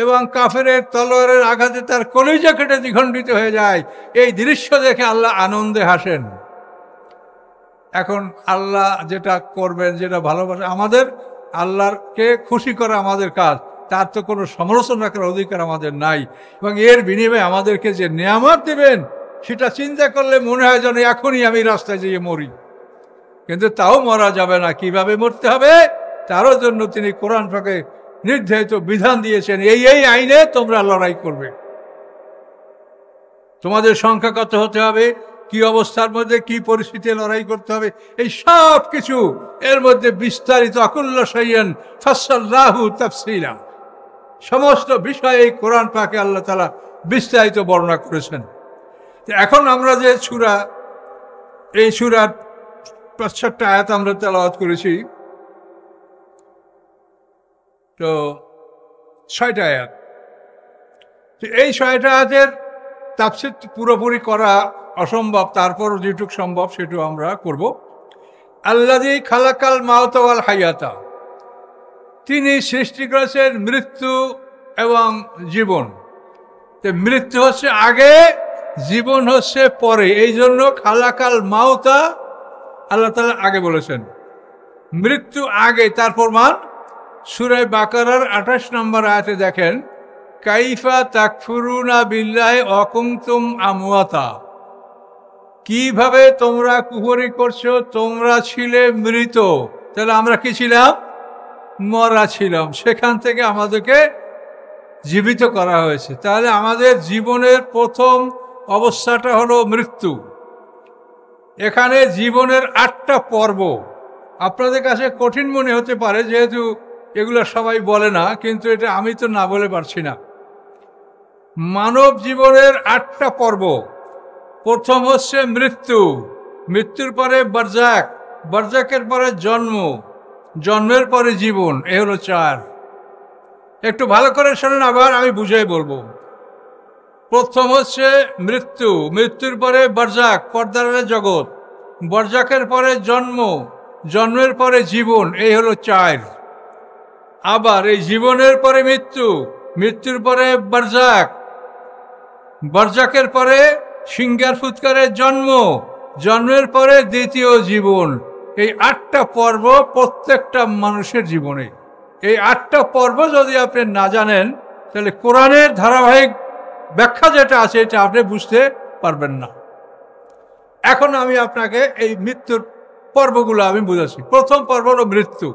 A: এবং কাফেরের তলোয়ারের আঘাতে তার কলিজা কেটে দ্বিখণ্ডিত হয়ে যায়। এই দৃশ্য দেখে আল্লাহ আনন্দে হাসেন। এখন আল্লাহ যেটা করবেন, যেটা ভালোবাসে, আমাদের আল্লাহকে খুশি করা আমাদের কাজ, তার তো কোনো সমালোচনা করার অধিকার আমাদের নাই। এবং এর বিনিময়ে আমাদেরকে যে নিয়ামত দেবেন সেটা চিন্তা করলে মনে হয় যেন এখনই আমি রাস্তায় যেয়ে মরি, কিন্তু তাও মরা যাবে না। কিভাবে মরতে হবে তারও জন্য তিনি কোরআন পাকে নির্ধারিত বিধান দিয়েছেন, এই আইনে তোমরা লড়াই করবে। তোমাদের সংখ্যা কত হতে হবে, কি অবস্থার মধ্যে কি পরিস্থিতি লড়াই করতে হবে, এই সব কিছু এর মধ্যে বিস্তারিত আকুল্লা শাইয়ান ফাসসালনাহু তাফসীলা, সমস্ত বিষয়ে এই কোরআন পাকে আল্লাহ তাআলা বিস্তারিত বর্ণনা করেছেন। এখন আমরা যে সূরা, এই সূরার ৬৫টা আয়াত আমরা তেলাওয়াত করেছি, তো ৬টা আয়াত। এই ৬টা আয়াতের তাফসীর পুরোপুরি করা অসম্ভব, তারপর যেটুকু সম্ভব সেটুকু আমরা করব। আল্লাযী খালাকাল মাউতা ওয়াল হায়াতা, তিনি সৃষ্টি করেছেন মৃত্যু এবং জীবন। মৃত্যু হচ্ছে আগে, জীবন হচ্ছে পরে, এই জন্য খালাকাল মাউতা আল্লাহ তাআলা আগে বলেছেন, মৃত্যু আগে। তার প্রমাণ সূরা বাকারার ২৮ নম্বর আয়াতে দেখেন, কাইফা তাকফুরুনা বিল্লাহি ওয়া কুনতুম আমওয়াতা, কিভাবে তোমরা কুফরি করছো, তোমরা ছিলে মৃত। তাহলে আমরা কি ছিলাম? মরা ছিলাম, সেখান থেকে আমাদেরকে জীবিত করা হয়েছে। তাহলে আমাদের জীবনের প্রথম অবস্থাটা হলো মৃত্যু। এখানে জীবনের ৮টা পর্ব। আপনাদের কাছে কঠিন মনে হতে পারে, যেহেতু এগুলো সবাই বলে না, কিন্তু এটা আমি তো না বলে পারছি না। মানব জীবনের ৮টা পর্ব। প্রথম হচ্ছে মৃত্যু, মৃত্যুর পরে বারজাক, বারজাকের পরে জন্ম, জন্মের পরে জীবন, এ হলো ৪। একটু ভালো করে শোনেন, আবার আমি বুঝাই বলবো। প্রথম হচ্ছে মৃত্যু, মৃত্যুর পরে বারজাক, পর্দার জগৎ, বারজাকের পরে জন্ম, জন্মের পরে জীবন, এই হলো ৪। আবার এই জীবনের পরে মৃত্যু, মৃত্যুর পরে বারজাক, বারজাকের পরে সিংহার ফুৎকারের জন্ম, জন্মের পরে দ্বিতীয় জীবন। এই ৮টা পর্ব প্রত্যেকটা মানুষের জীবনে। এই ৮টা পর্ব যদি আপনি না জানেন, তাহলে কোরআনের ধারাবাহিক ব্যাখ্যা যেটা আছে এটা আপনি বুঝতে পারবেন না। এখন আমি আপনাকে এই মৃত্যুর পর্বগুলো আমি বুঝাচ্ছি। প্রথম পর্ব হলো মৃত্যু।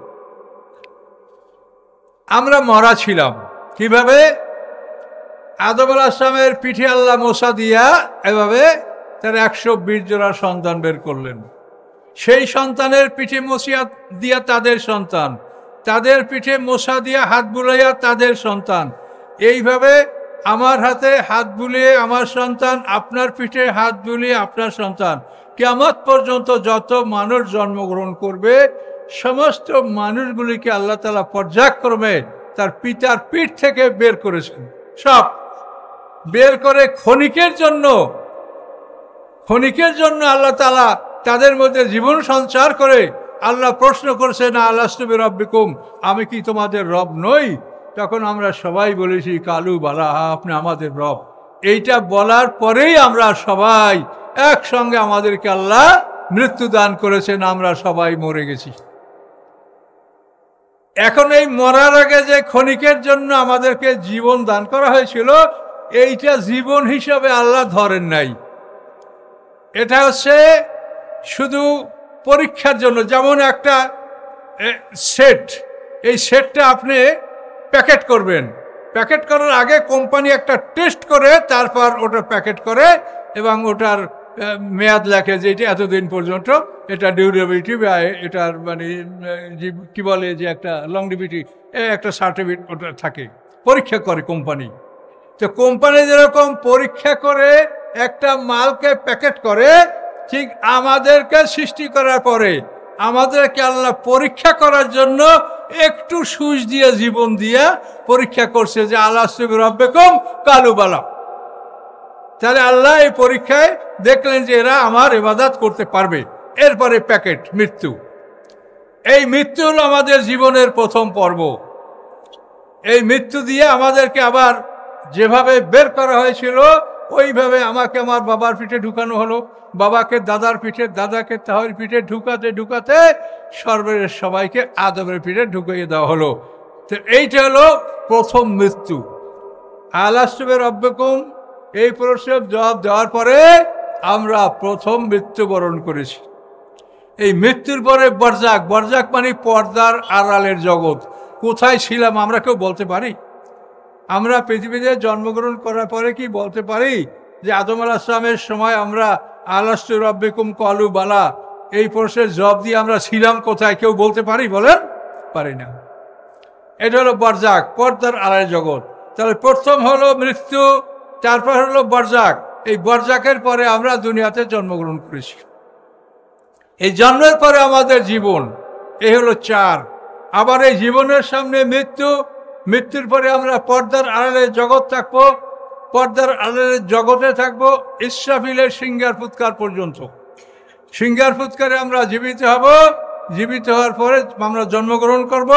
A: আমরা মরা ছিলাম কিভাবে? আদম আলাইহিস সালামের পিঠে আল্লাহ মোসা দিয়া এভাবে তার ১২০ জোড়া সন্তান বের করলেন। সেই সন্তানের পিঠে মসিয়া দিয়া তাদের সন্তান, তাদের পিঠে মোসা দিয়া হাত বুলাইয়া তাদের সন্তান, এইভাবে আমার হাতে হাত বুলিয়ে আমার সন্তান, আপনার পিঠে হাত বুলিয়ে আপনার সন্তান, কিয়ামত পর্যন্ত যত মানুষ জন্মগ্রহণ করবে সমস্ত মানুষগুলিকে আল্লাহ তাআলা পর্যায়ক্রমে তার পিতার পিঠ থেকে বের করেছেন। সব বের করে ক্ষণিকের জন্য আল্লাহ তাআলা তাদের মধ্যে জীবন সঞ্চার করে আল্লাহ প্রশ্ন করছেন, আলাস্তু বিরাব্বিকুম, আমি কি তোমাদের রব নই? তখন আমরা সবাই বলেছি কালু বালা, আপনি আমাদের রব। এইটা বলার পরেই আমরা সবাই একসঙ্গে আমাদেরকে আল্লাহ মৃত্যু দান করেছেন, আমরা সবাই মরে গেছি। এখন এই মরার আগে যে ক্ষণিকের জন্য আমাদেরকে জীবন দান করা হয়েছিল, এইটা জীবন হিসাবে আল্লাহ ধরেন নাই। এটা হচ্ছে শুধু পরীক্ষার জন্য। যেমন একটা সেট, এই সেটটা আপনি প্যাকেট করবেন, প্যাকেট করার আগে কোম্পানি একটা টেস্ট করে তারপর ওটা প্যাকেট করে এবং ওটার মেয়াদ লেখে যে এটা এতদিন পর্যন্ত, এটা ডিউরেবিলিটি বা এটার মানে কি বলে যে একটা লংজিভিটি, একটা সার্টিফিকেট ওটা থাকে, পরীক্ষা করে কোম্পানি। তো কোম্পানি যেরকম পরীক্ষা করে একটা মালকে প্যাকেট করে, ঠিক আমাদেরকে সৃষ্টি করার পরে আমাদেরকে আল্লাহ পরীক্ষা করার জন্য একটু সুচ দিয়ে জীবন দিয়ে পরীক্ষা করছে যে আলাস্তু বিরাব্বিকুম কালু বালা। তাহলে আল্লাহ এই পরীক্ষায় দেখলেন যে এরা আমার ইবাদত করতে পারবে, এরপরে প্যাকেট মৃত্যু। এই মৃত্যু হলো আমাদের জীবনের প্রথম পর্ব। এই মৃত্যু দিয়ে আমাদেরকে আবার যেভাবে বের করা হয়েছিল ওইভাবে আমাকে আমার বাবার পিঠে ঢুকানো হলো, বাবাকে দাদার পিঠে, দাদাকে তাহর পিঠে ঢুকাতে ঢুকাতে সর্বের সবাইকে আদমের পিঠে ঢুকিয়ে দেওয়া হলো। তো এইটা হলো প্রথম মৃত্যু। আলাস্তু বিরাব্বিকুম এই প্রশ্নের জবাব দেওয়ার পরে আমরা প্রথম মৃত্যুবরণ করেছি। এই মৃত্যুর পরে বরজাক, বরজাক মানে পর্দার আড়ালের জগৎ। কোথায় ছিলাম আমরা কেউ বলতে পারি? আমরা পৃথিবীতে জন্মগ্রহণ করার পরে কি বলতে পারি যে আদম আলাইহিস সালামের সময় আমরা আলাস্তু বিরাব্বিকুম কালু বালা এই প্রশ্নের জবাব দিয়ে আমরা ছিলাম কোথায়? কেউ বলতে পারি? বলেন, পারি না। এটা হলো বরজাক, পর্দার আড়ালের জগৎ। তাহলে প্রথম হলো মৃত্যু, তারপর হলো বরজাক। এই বরজাকের পরে আমরা দুনিয়াতে জন্মগ্রহণ করেছি। এই জন্মের পরে আমাদের জীবন, এই হলো 4। আবার এই জীবনের সামনে মৃত্যু, মৃত্যুর পরে আমরা পর্দার আড়ালের জগৎ থাকবো, পর্দার আড়ালের জগতে থাকবো ইসরাফিলের সিংহার ফুৎকার পর্যন্ত। সিংহার ফুৎকারে আমরা জীবিত হব, জীবিত হওয়ার পরে আমরা জন্মগ্রহণ করব।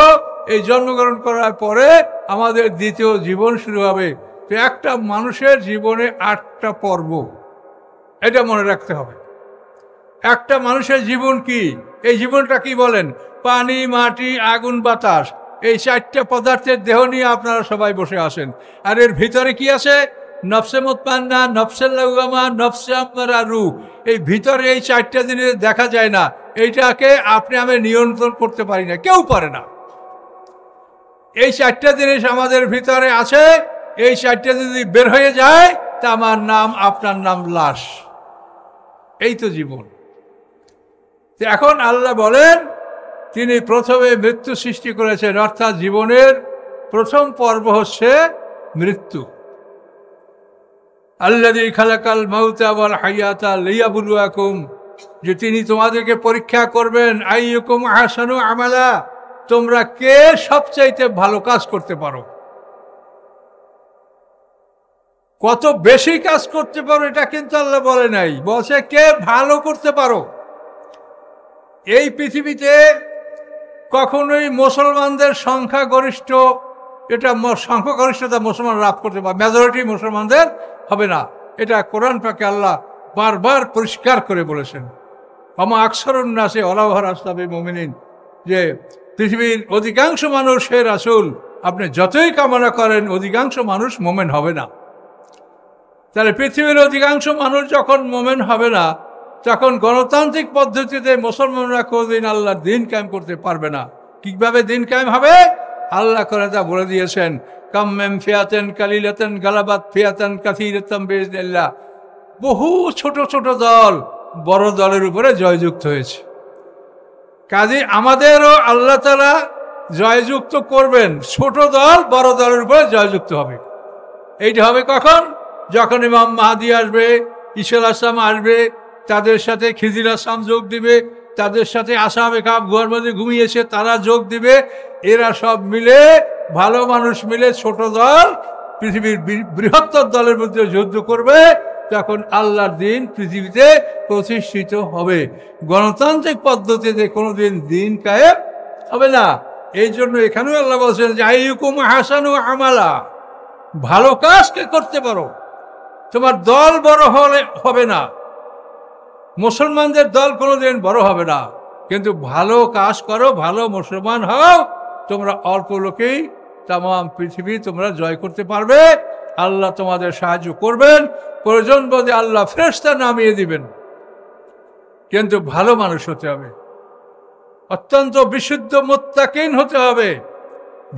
A: এই জন্মগ্রহণ করার পরে আমাদের দ্বিতীয় জীবন শুরু হবে। তো একটা মানুষের জীবনে 8টা পর্ব, এটা মনে রাখতে হবে। একটা মানুষের জীবন কি? এই জীবনটা কি বলেন? পানি, মাটি, আগুন, বাতাস, এই 4টা পদার্থের দেহ নিয়ে আপনারা সবাই বসে আসেন। আর এর ভিতরে কি আছে? নফসে মুতমান্না, নফসে লাওয়ামা, নফসে আম্মারা, রূহ। এই ভিতরে এই 4টা জিনিস দেখা যায় না, এইটাকে আপনি আমি নিয়ন্ত্রণ করতে পারি না, কেউ পারে না। এই 4টা জিনিস আমাদের ভিতরে আছে। এই 4টা যদি বের হয়ে যায় তা আমার নাম, আপনার নাম লাশ। এই তো জীবন। এখন আল্লাহ বলেন তিনি প্রথমে মৃত্যু সৃষ্টি করেছেন, অর্থাৎ জীবনের প্রথম পর্ব হচ্ছে মৃত্যু। আল্লাযী খালাকাল মাউতা ওয়াল হায়াতা লিয়াবলুয়াকুম, যে তিনি তোমাদেরকে পরীক্ষা করবেন। আইয়ুকুম আহসানু আমালা, তোমরা কে সবচাইতে ভালো কাজ করতে পারো, কত বেশি কাজ করতে পারো এটা কিন্তু আল্লাহ বলে নাই, বলছে কে ভালো করতে পারো। এই পৃথিবীতে কখনোই মুসলমানদের সংখ্যাগরিষ্ঠ, এটা সংখ্যাগরিষ্ঠতা মুসলমান লাভ করতে পারে, মেজরিটি মুসলমানদের হবে না। এটা কোরআন পাকে আল্লাহ বারবার পরিষ্কার করে বলেছেন। আমা আকসারুন নাসি ওয়ালাউ হারাসতা বিমুমিনিন, যে পৃথিবীর অধিকাংশ মানুষ হে রাসূল আপনি যতই কামনা করেন অধিকাংশ মানুষ মোমেন হবে না। তাহলে পৃথিবীর অধিকাংশ মানুষ যখন মোমেন হবে না, তখন গণতান্ত্রিক পদ্ধতিতে মুসলমানরা কোনদিন আল্লাহর দিন কায়েম করতে পারবে না। কিভাবে দিন কায়েম হবে? আল্লাহ করে তা বলে দিয়েছেন, কাম মিন ফিয়াতিন কালিলাতিন গালাবাত ফিয়াতান কাসীরাতান বিইজনিল্লাহ। বহু ছোট ছোট দল বড় দলের উপরে জয়যুক্ত হয়েছে। কাজে আমাদেরও আল্লাহ তাআলা জয়যুক্ত করবেন, ছোট দল বড় দলের উপরে জয়যুক্ত হবে। এইটা হবে কখন? যখন ইমাম মাহদী আসবে, ঈসা আলাইহিস সালাম আসবে, তাদের সাথে খিজির আসলাম যোগ দিবে, তাদের সাথে আসহাবে কাহফ গুহার মধ্যে ঘুমিয়েছে তারা যোগ দিবে। এরা সব মিলে, ভালো মানুষ মিলে ছোট দল পৃথিবীর বৃহত্তর দলের মধ্যে যুদ্ধ করবে। তখন আল্লাহর দিন পৃথিবীতে প্রতিষ্ঠিত হবে। গণতান্ত্রিক পদ্ধতিতে কোনোদিন দিন কায়েম হবে না। এই জন্য এখানেও আল্লাহ বলছেন যে আইয়ুকুম আহসানু আমালা, ভালো কাজ কে করতে পারো। তোমার দল বড় হবে না, মুসলমানদের দল কোনোদিন বড় হবে না, কিন্তু ভালো কাজ করো, ভালো মুসলমান হও, তোমরা অল্প লোকেই তাম পৃথিবী তোমরা জয় করতে পারবে। আল্লাহ তোমাদের সাহায্য করবেন, প্রয়োজন বোধে আল্লাহ ফেরেশতা নামিয়ে দিবেন, কিন্তু ভালো মানুষ হতে হবে, অত্যন্ত বিশুদ্ধ মুত্তাকিন হতে হবে।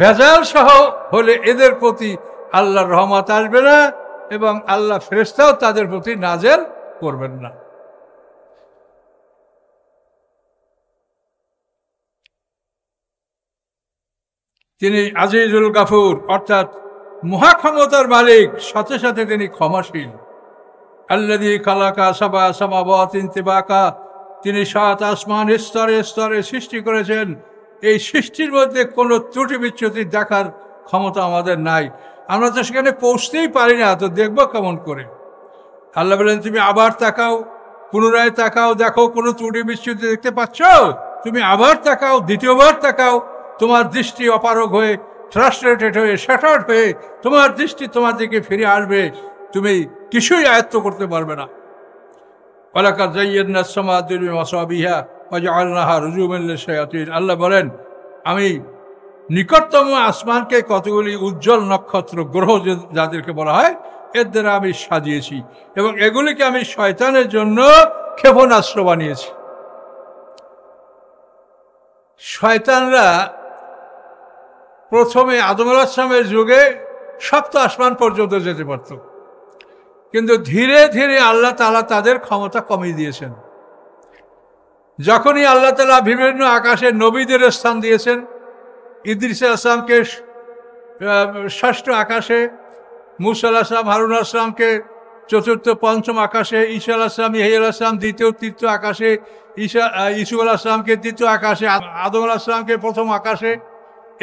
A: ভেজাল সহ হলে এদের প্রতি আল্লাহর রহমত আসবে না এবং আল্লাহ ফেরেশতাও তাদের প্রতি নাজেল করবেন না। তিনি আজিজুল গাফুর অর্থাৎ মহাক্ষমতার মালিক, সাথে সাথে তিনি ক্ষমাশীল। আল্লাযী খালাকা সাবা সামাওয়াতিন তিবাকা, তিনি 7 আসমান স্তরে স্তরে সৃষ্টি করেছেন। এই সৃষ্টির মধ্যে কোনো ত্রুটি বিচ্যুতি দেখার ক্ষমতা আমাদের নাই, আমরা তো সেখানে পৌঁছতেই পারি না, তো দেখবো কেমন করে। আল্লাহ বলেন তুমি আবার তাকাও, পুনরায় তাকাও, দেখো কোনো ত্রুটি বিচ্যুতি দেখতে পাচ্ছ? তুমি আবার তাকাও, দ্বিতীয়বার তাকাও, তোমার দৃষ্টি অপারগ হয়ে, ফ্রাস্ট্রেটেড হয়ে, শ্যাটার্ড হয়ে তোমার দৃষ্টি তোমার দিকে ফিরে আসবে, তুমি কিছুই আয়ত্ত করতে পারবে না। ওয়ালাকাদ যায়্যানাস সামাআ দুনিয়া বিমাসাবিহা ওয়া জাআলনাহা রুজুমান লিশ-শায়াতিন। আল্লাহ বলেন আমি নিকটতম আসমানকে কতগুলি উজ্জ্বল নক্ষত্র, গ্রহ যাদেরকে বলা হয়, এর দ্বারা আমি সাজিয়েছি এবং এগুলিকে আমি শয়তানের জন্য ক্ষেপণাস্ত্র বানিয়েছি। শয়তানরা প্রথমে আদম আলাইহিস সালামের যুগে সপ্ত আসমান পর্যন্ত যেতে পারত, কিন্তু ধীরে ধীরে আল্লাহ তাআলা তাদের ক্ষমতা কমিয়ে দিয়েছেন। যখনই আল্লাহ তাআলা বিভিন্ন আকাশে নবীদের স্থান দিয়েছেন, ইদ্রিস আলাইহিস সালামকে ষষ্ঠ আকাশে, মূসা আলাইহিস সালাম, হারুন আলাইহিস সালামকে চতুর্থ পঞ্চম আকাশে, ঈসা আলাইহিস সালাম, ইহয়া আলাইহিস সালাম দ্বিতীয় তৃতীয় আকাশে, ইসু আলাইহিস সালামকে তৃতীয় আকাশে, আদম আলাইহিস সালামকে প্রথম আকাশে,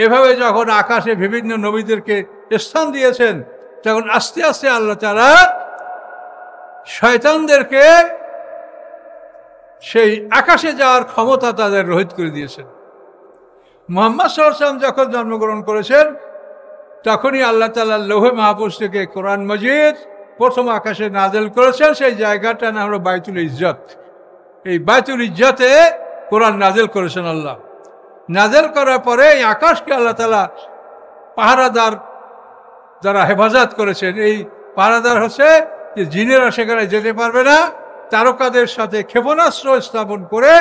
A: এভাবে যখন আকাশে বিভিন্ন নবীদেরকে স্থান দিয়েছেন, তখন আস্তে আস্তে আল্লাহ তাআলা শয়তানদেরকে সেই আকাশে যাওয়ার ক্ষমতা তাদের রহিত করে দিয়েছেন। মুহাম্মদ সাল্লাল্লাহু আলাইহি ওয়াসাল্লাম যখন জন্মগ্রহণ করেছেন, তখনই আল্লাহ তাআলা লৌহে মাহফুজ থেকে কোরআন মজিদ প্রথম আকাশে নাযিল করেছেন। সেই জায়গাটার নাম হলো বাইতুল ইজ্জত। এই বাইতুল ইজ্জতে কোরআন নাযিল করেছেন আল্লাহ। নাযিল করার পরে এই আকাশকে আল্লাহ তাআলা পাহারাদার যারা হেফাজত করেছেন, এই পাহারাদার হচ্ছে যে জিনেরা সেখানে যেতে পারবে না, তারকাদের সাথে ক্ষেপণাস্ত্র স্থাপন করে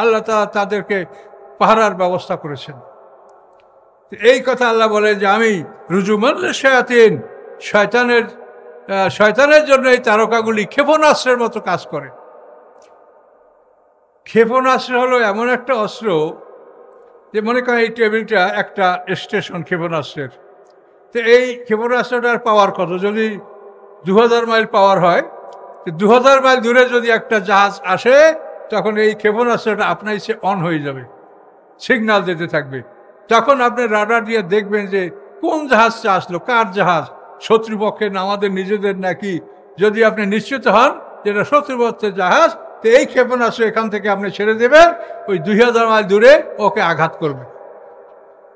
A: আল্লাহ তাআলা তাদেরকে পাহারার ব্যবস্থা করেছেন। এই কথা আল্লাহ বলে যে আমি রুজুমান লিশ-শায়াতিন, শয়তানের জন্য এই তারকাগুলি ক্ষেপণাস্ত্রের মতো কাজ করে। ক্ষেপণাস্ত্র হলো এমন একটা অস্ত্র যে মনে করেন এই টেবিলটা একটা স্টেশন ক্ষেপণাস্ত্রের, তো এই ক্ষেপণাস্ত্রটার পাওয়ার কত? যদি 2000 মাইল পাওয়ার হয়, 2000 মাইল দূরে যদি একটা জাহাজ আসে, তখন এই ক্ষেপণাস্ত্রটা আপনার ইচ্ছে অন হয়ে যাবে, সিগন্যাল দিতে থাকবে। তখন আপনি রাডার দিয়ে দেখবেন যে কোন জাহাজটা আসলো, কার জাহাজ, শত্রুপক্ষের না আমাদের নিজেদের নাকি। যদি আপনি নিশ্চিত হন যে এটা শত্রুপক্ষের জাহাজ, তো এই ক্ষেপণাস্ত্র এখান থেকে আপনি ছেড়ে দেবেন, ওই 2000 মাইল দূরে ওকে আঘাত করবে।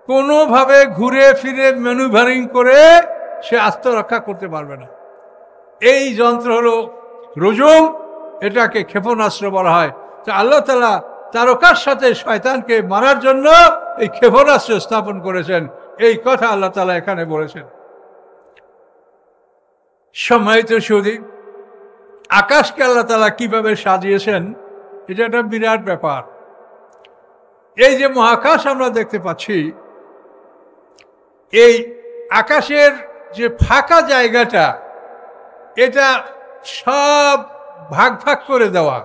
A: কোনোভাবে ঘুরে ফিরে ম্যানুভারিং করে সে আত্মরক্ষা করতে পারবে না। এই যন্ত্র হলো রুজুম, এটাকে ক্ষেপণাস্ত্র বলা হয়। তো আল্লাহ তাআলা তারকার সাথে শয়তানকে মারার জন্য এই ক্ষেপণাস্ত্র স্থাপন করেছেন, এই কথা আল্লাহ তাআলা এখানে বলেছেন। সম্মানিত সুধী, আকাশকে আল্লাহ তাআলা কিভাবে সাজিয়েছেন, এটা একটা বিরাট ব্যাপার। এই যে মহাকাশ আমরা দেখতে পাচ্ছি, এই আকাশের যে ফাঁকা জায়গাটা, এটা সব ভাগ ভাগ করে দেওয়া।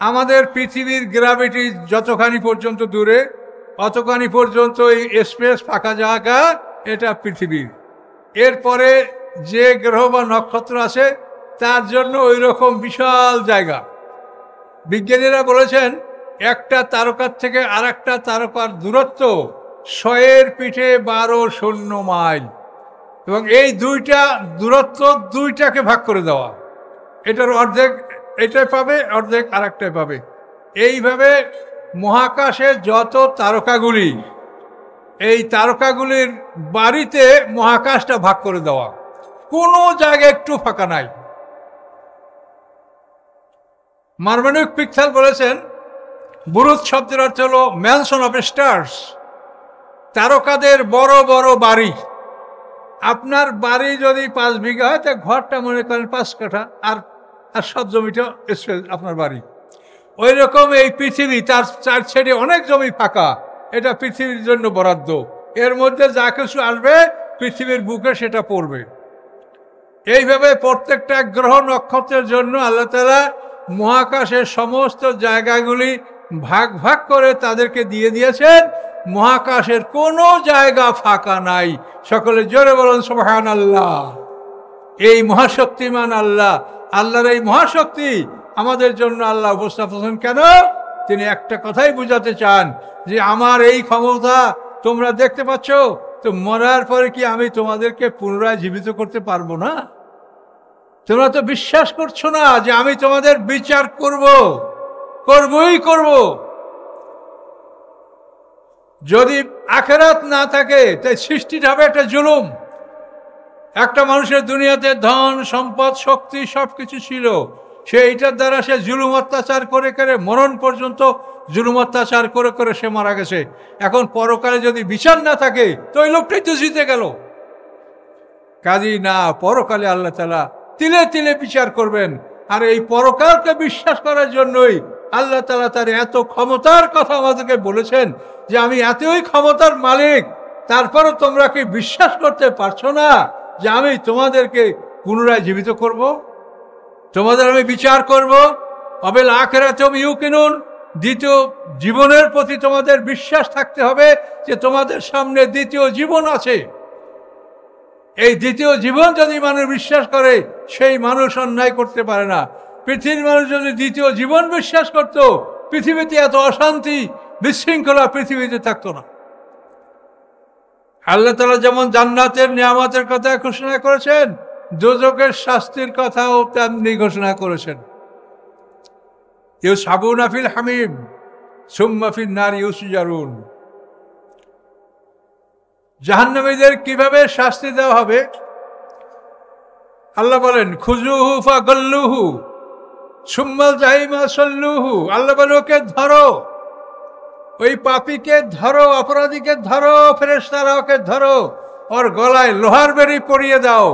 A: আমাদের পৃথিবীর গ্র্যাভিটি যতখানি পর্যন্ত দূরে, অতখানি পর্যন্ত এই স্পেস ফাঁকা জায়গা, এটা পৃথিবীর। এরপরে যে গ্রহ বা নক্ষত্র আছে তার জন্য ওই রকম বিশাল জায়গা। বিজ্ঞানীরা বলেছেন একটা তারকার থেকে আর একটা তারকার দূরত্ব 100-এর পিঠে 12 মাইল, এবং এই দুইটা দূরত্ব দুইটাকে ভাগ করে দেওয়া। এটার অর্ধেক এটাই পাবে, অর্ধেক আর একটাই পাবে। এইভাবে মহাকাশে যত তারকাগুলি, এই তারকাগুলির বাড়িতে মহাকাশটা ভাগ করে দেওয়া, কোনো জায়গায় একটু ফাঁকা নাই। মার্মানিক পিকথাল বলেছেন বুরুজ শব্দের অর্থ হল ম্যানশন অফ স্টার্স, তারকাদের বড় বড় বাড়ি। আপনার বাড়ি যদি 5 বিঘা হয় তা ঘরটা মনে করেন 5 কাঠা, আর সব জমিটা আপনার বাড়ি। ওই রকম এই পৃথিবী, তার 4 সাইডে অনেক জমি ফাঁকা, এটা পৃথিবীর জন্য বরাদ্দ। এর মধ্যে যা কিছু আসবে পৃথিবীর বুকে সেটা পড়বে। এইভাবে প্রত্যেকটা গ্রহ নক্ষত্রের জন্য আল্লাহ তাআলা মহাকাশের সমস্ত জায়গাগুলি ভাগ ভাগ করে তাদেরকে দিয়ে দিয়েছেন। মহাকাশের কোনো জায়গা ফাঁকা নাই। সকলে জোরে বলুন সুবহানাল্লাহ। এই মহাশক্তিমান আল্লাহ, আল্লাহর এই মহাশক্তি আমাদের জন্য আল্লাহ উপস্থাপন কেন? তিনি একটা কথাই বুঝাতে চান যে আমার এই ক্ষমতা তোমরা দেখতে পাচ্ছ, তো মরার পরে কি আমি তোমাদেরকে পুনরায় জীবিত করতে পারবো না? তোমরা তো বিশ্বাস করছো না যে আমি তোমাদের বিচার করবই করব। যদি আখিরাত না থাকে তাই সৃষ্টিটা হবে একটা জুলুম। একটা মানুষের দুনিয়াতে ধন সম্পদ শক্তি সবকিছু ছিল, সে এইটার দ্বারা সে জুলুম অত্যাচার করে করে মরণ পর্যন্ত জুলুম অত্যাচার করে করে সে মারা গেছে। এখন পরকালে যদি বিচার না থাকে তো ওই লোকটাই তো জিতে গেল। কাজী না, পরকালে আল্লাহ তাআলা তিলে তিলে বিচার করবেন। আর এই পরকালকে বিশ্বাস করার জন্যই আল্লাহ তাআলা তার এত ক্ষমতার কথা আমাদেরকে বলেছেন যে আমি এতই ক্ষমতার মালিক, তারপরও তোমরা কি বিশ্বাস করতে পারছো না যে আমি তোমাদেরকে পুনরায় জীবিত করব, তোমাদের আমি বিচার করব। অবিল আখিরাতুম ইউকিনুন, দ্বিতীয় জীবনের প্রতি তোমাদের বিশ্বাস থাকতে হবে যে তোমাদের সামনে দ্বিতীয় জীবন আছে। এই দ্বিতীয় জীবন যদি মানুষ বিশ্বাস করে সেই মানুষ অন্যায় করতে পারে না। পৃথিবীর মানুষ যদি দ্বিতীয় জীবন বিশ্বাস করত, পৃথিবীতে এত অশান্তি বিশৃঙ্খলা পৃথিবীতে থাকতো না। আল্লাহ তাআলা যেমন জান্নাতের নিয়ামতের কথা ঘোষণা করেছেন, দোজখের শাস্তির কথাও তেমনি ঘোষণা করেছেন। ইউসহাবুনা ফিল হামিম সুম্মা ফিন নারি ইউসজারুন। জাহান্নামীদের কিভাবে শাস্তি দেওয়া হবে আল্লাহ বলেন, খুজুহু ফাগাল্লুহু সুম্মাল জাহিমা সাল্লুহু। আল্লাহ বলেন ওকে ধরো, ওই পাপীকে ধরো, অপরাধীকে ধরো, ফেরেশতারা ওকে ধরো, ওর গলায় লোহার বেড়ি পরিয়ে দাও,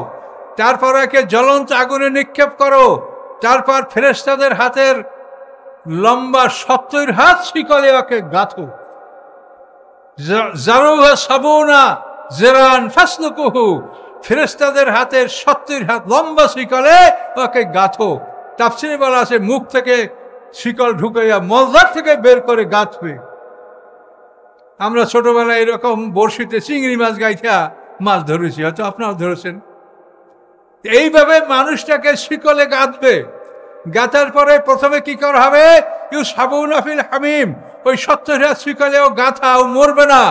A: তারপর একে জ্বলন্ত আগুনে নিক্ষেপ করো, তারপর ফেরেশতাদের হাতের লম্বা 70 হাত শিকলে ওকে গাঁথো। জারুহা সাবুনা জেরান ফাসলুকুহু, ফেরেশতাদের হাতের 70 হাত লম্বা শিকলে ওকে গাঁথো। তাফসীরে বলা আছে মুখ থেকে শিকল ঢুকাইয়া মলদার থেকে বের করে গাঁথবে। আমরা ছোটবেলায় এরকম বড়শিতে চিংড়ি মাছ গাইথা মাছ ধরেছি, হয়তো আপনারাও ধরেছেন। এইভাবে মানুষটাকে শিকলে গাঁথবে। গাঁথার পরে প্রথমে কি করা হবে? ইউসহাবুনা ফিল হামিম, ওই 70 হাত শিকলেও গাঁথা, ও মরবে না,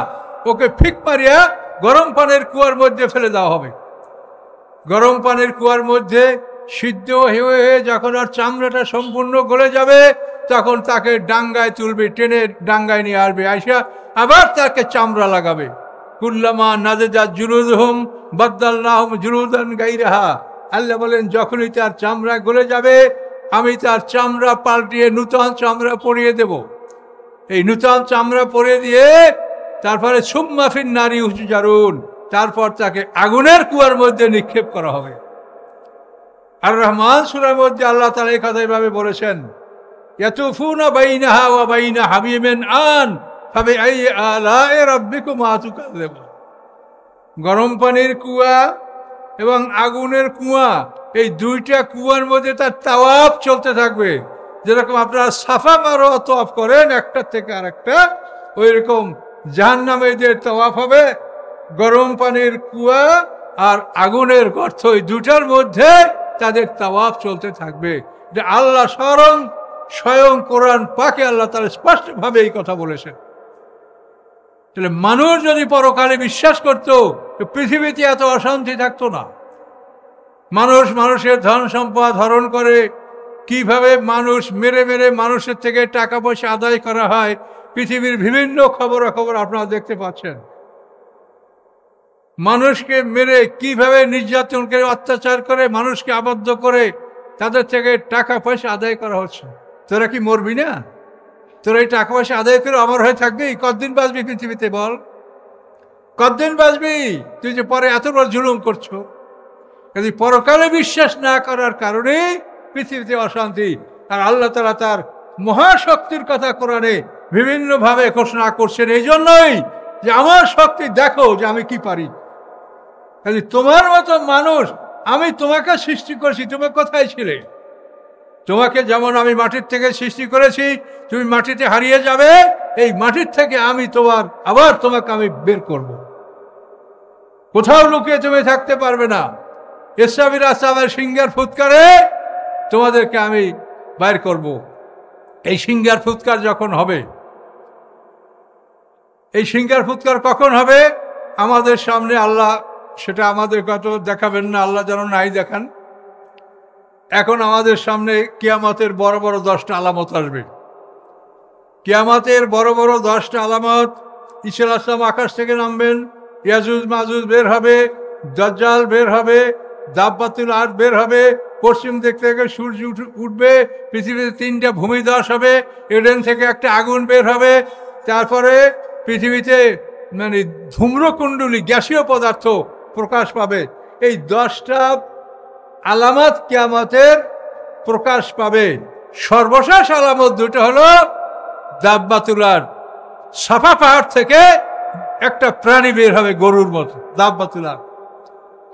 A: ওকে ফিক মারিয়া গরম পানির কুয়ার মধ্যে ফেলে দেওয়া হবে। গরম পানির কুয়ার মধ্যে সিদ্ধ হয়ে যখন আর চামড়াটা সম্পূর্ণ গলে যাবে তখন তাকে ডাঙ্গায় তুলবে, টেনে ডাঙ্গায় নিয়ে আসবে, আইসা আবার তাকে চামড়া লাগাবে। কুল্লামা নাযিজাত জুলুদুহুম বাদদালনাহুম জুলুদান গায়রাহা। আল্লাহ বলেন যখনই তার চামড়া গলে যাবে আমি তার চামড়া পাল্টিয়ে নূতন চামড়া পরিয়ে দেব। এই নূতন চামড়া পরিয়ে দিয়ে তারপরে সুম্মা ফিন নারি ইউসজারুন, তারপর তাকে আগুনের কুয়ার মধ্যে নিক্ষেপ করা হবে। আর রহমান সূরার মধ্যে আল্লাহ তাআলা এই কথা এইভাবে বলেছেন, ইয়াতুফুনা বাইনাহা ওয়া বাইনা হামিমিন আন ফাবিআই আলাই রাব্বিকুমা তুকাযযিবুন। গরম পানির কুয়া এবং আগুনের কুয়া, এই দুইটা কুয়ার মধ্যে তার তাওয়াফ চলতে থাকবে। যেরকম আপনারা সাফা মারোয়া তাওয়াফ করেন একটা থেকে আরেকটা, ওই রকম জাহান্নামীদের তাওয়াফ হবে। গরম পানির কুয়া আর আগুনের গর্ত, এই দুটার মধ্যে তাদের তাওয়াফ চলতে থাকবে। যে আল্লাহ স্বয়ং কোরআন পাকে আল্লাহ তাআলা স্পষ্টভাবে এই কথা বলেছেন। তাহলে মানুষ যদি পরকালে বিশ্বাস করত পৃথিবীতে এত অশান্তি থাকতো না। মানুষের ধন সম্পদ হরণ করে কিভাবে মানুষ মেরে মেরে মানুষের থেকে টাকা পয়সা আদায় করা হয়, পৃথিবীর বিভিন্ন খবরাখবর আপনারা দেখতে পাচ্ছেন। মানুষকে মেরে কিভাবে নির্যাতন করে, অত্যাচার করে, মানুষকে আবদ্ধ করে তাদের থেকে টাকা পয়সা আদায় করা হচ্ছে। তোরা কি মরবি না? তোরা এই টাকা পয়সা আদায় করে অমর হয়ে থাকবি? কতদিন বাঁচবি পৃথিবীতে বল? কতদিন বাঁচবি তুই যে পরে এত বড় জুলুম করছো? যদি পরকালে বিশ্বাস না করার কারণে পৃথিবীতে অশান্তি। আর আল্লাহ তাআলা তার মহাশক্তির কথা কোরআনে বিভিন্নভাবে ঘোষণা করছেন এই জন্যই যে আমার শক্তি দেখো যে আমি কি পারি। কাজে তোমার মতো মানুষ, আমি তোমাকে সৃষ্টি করেছি, তুমি কোথায় ছিলে? তোমাকে যেমন আমি মাটির থেকে সৃষ্টি করেছি, তুমি মাটিতে হারিয়ে যাবে, এই মাটির থেকে আমি আবার তোমাকে আমি বের করব। কোথাও লুকিয়ে তুমি থাকতে পারবে না। ইসরাফিল আসলামের সিংহার ফুৎকারে তোমাদেরকে আমি বাইর করব। এই সিংহার ফুৎকার যখন হবে, এই সিংহার ফুৎকার কখন হবে? আমাদের সামনে আল্লাহ সেটা আমাদের কত দেখাবেন না, আল্লাহ যেন নাই দেখান। এখন আমাদের সামনে কিয়ামতের বড় বড় 10টা আলামত আসবে। কিয়ামতের বড় বড় 10টা আলামত। ঈসা আলাইহিস সালাম আকাশ থেকে নামবেন, ইয়াজুজ মাজুজ বের হবে, দাজ্জাল বের হবে, দাব্বাতুল আরদ বের হবে, পশ্চিম দিক থেকে সূর্য উঠবে, পৃথিবীতে 3টা ভূমিধস হবে, এডেন থেকে একটা আগুন বের হবে, তারপরে পৃথিবীতে মানে ধূম্রকুণ্ডলী গ্যাসীয় পদার্থ প্রকাশ পাবে। এই 10টা আলামত কিয়ামতের প্রকাশ পাবে। সর্বশেষ আলামত দুটো হলো দাব্বাতুল আরদ, সাফা পাহাড় থেকে একটা প্রাণী বের হবে গরুর মতো, দাব্বাতুল আরদ।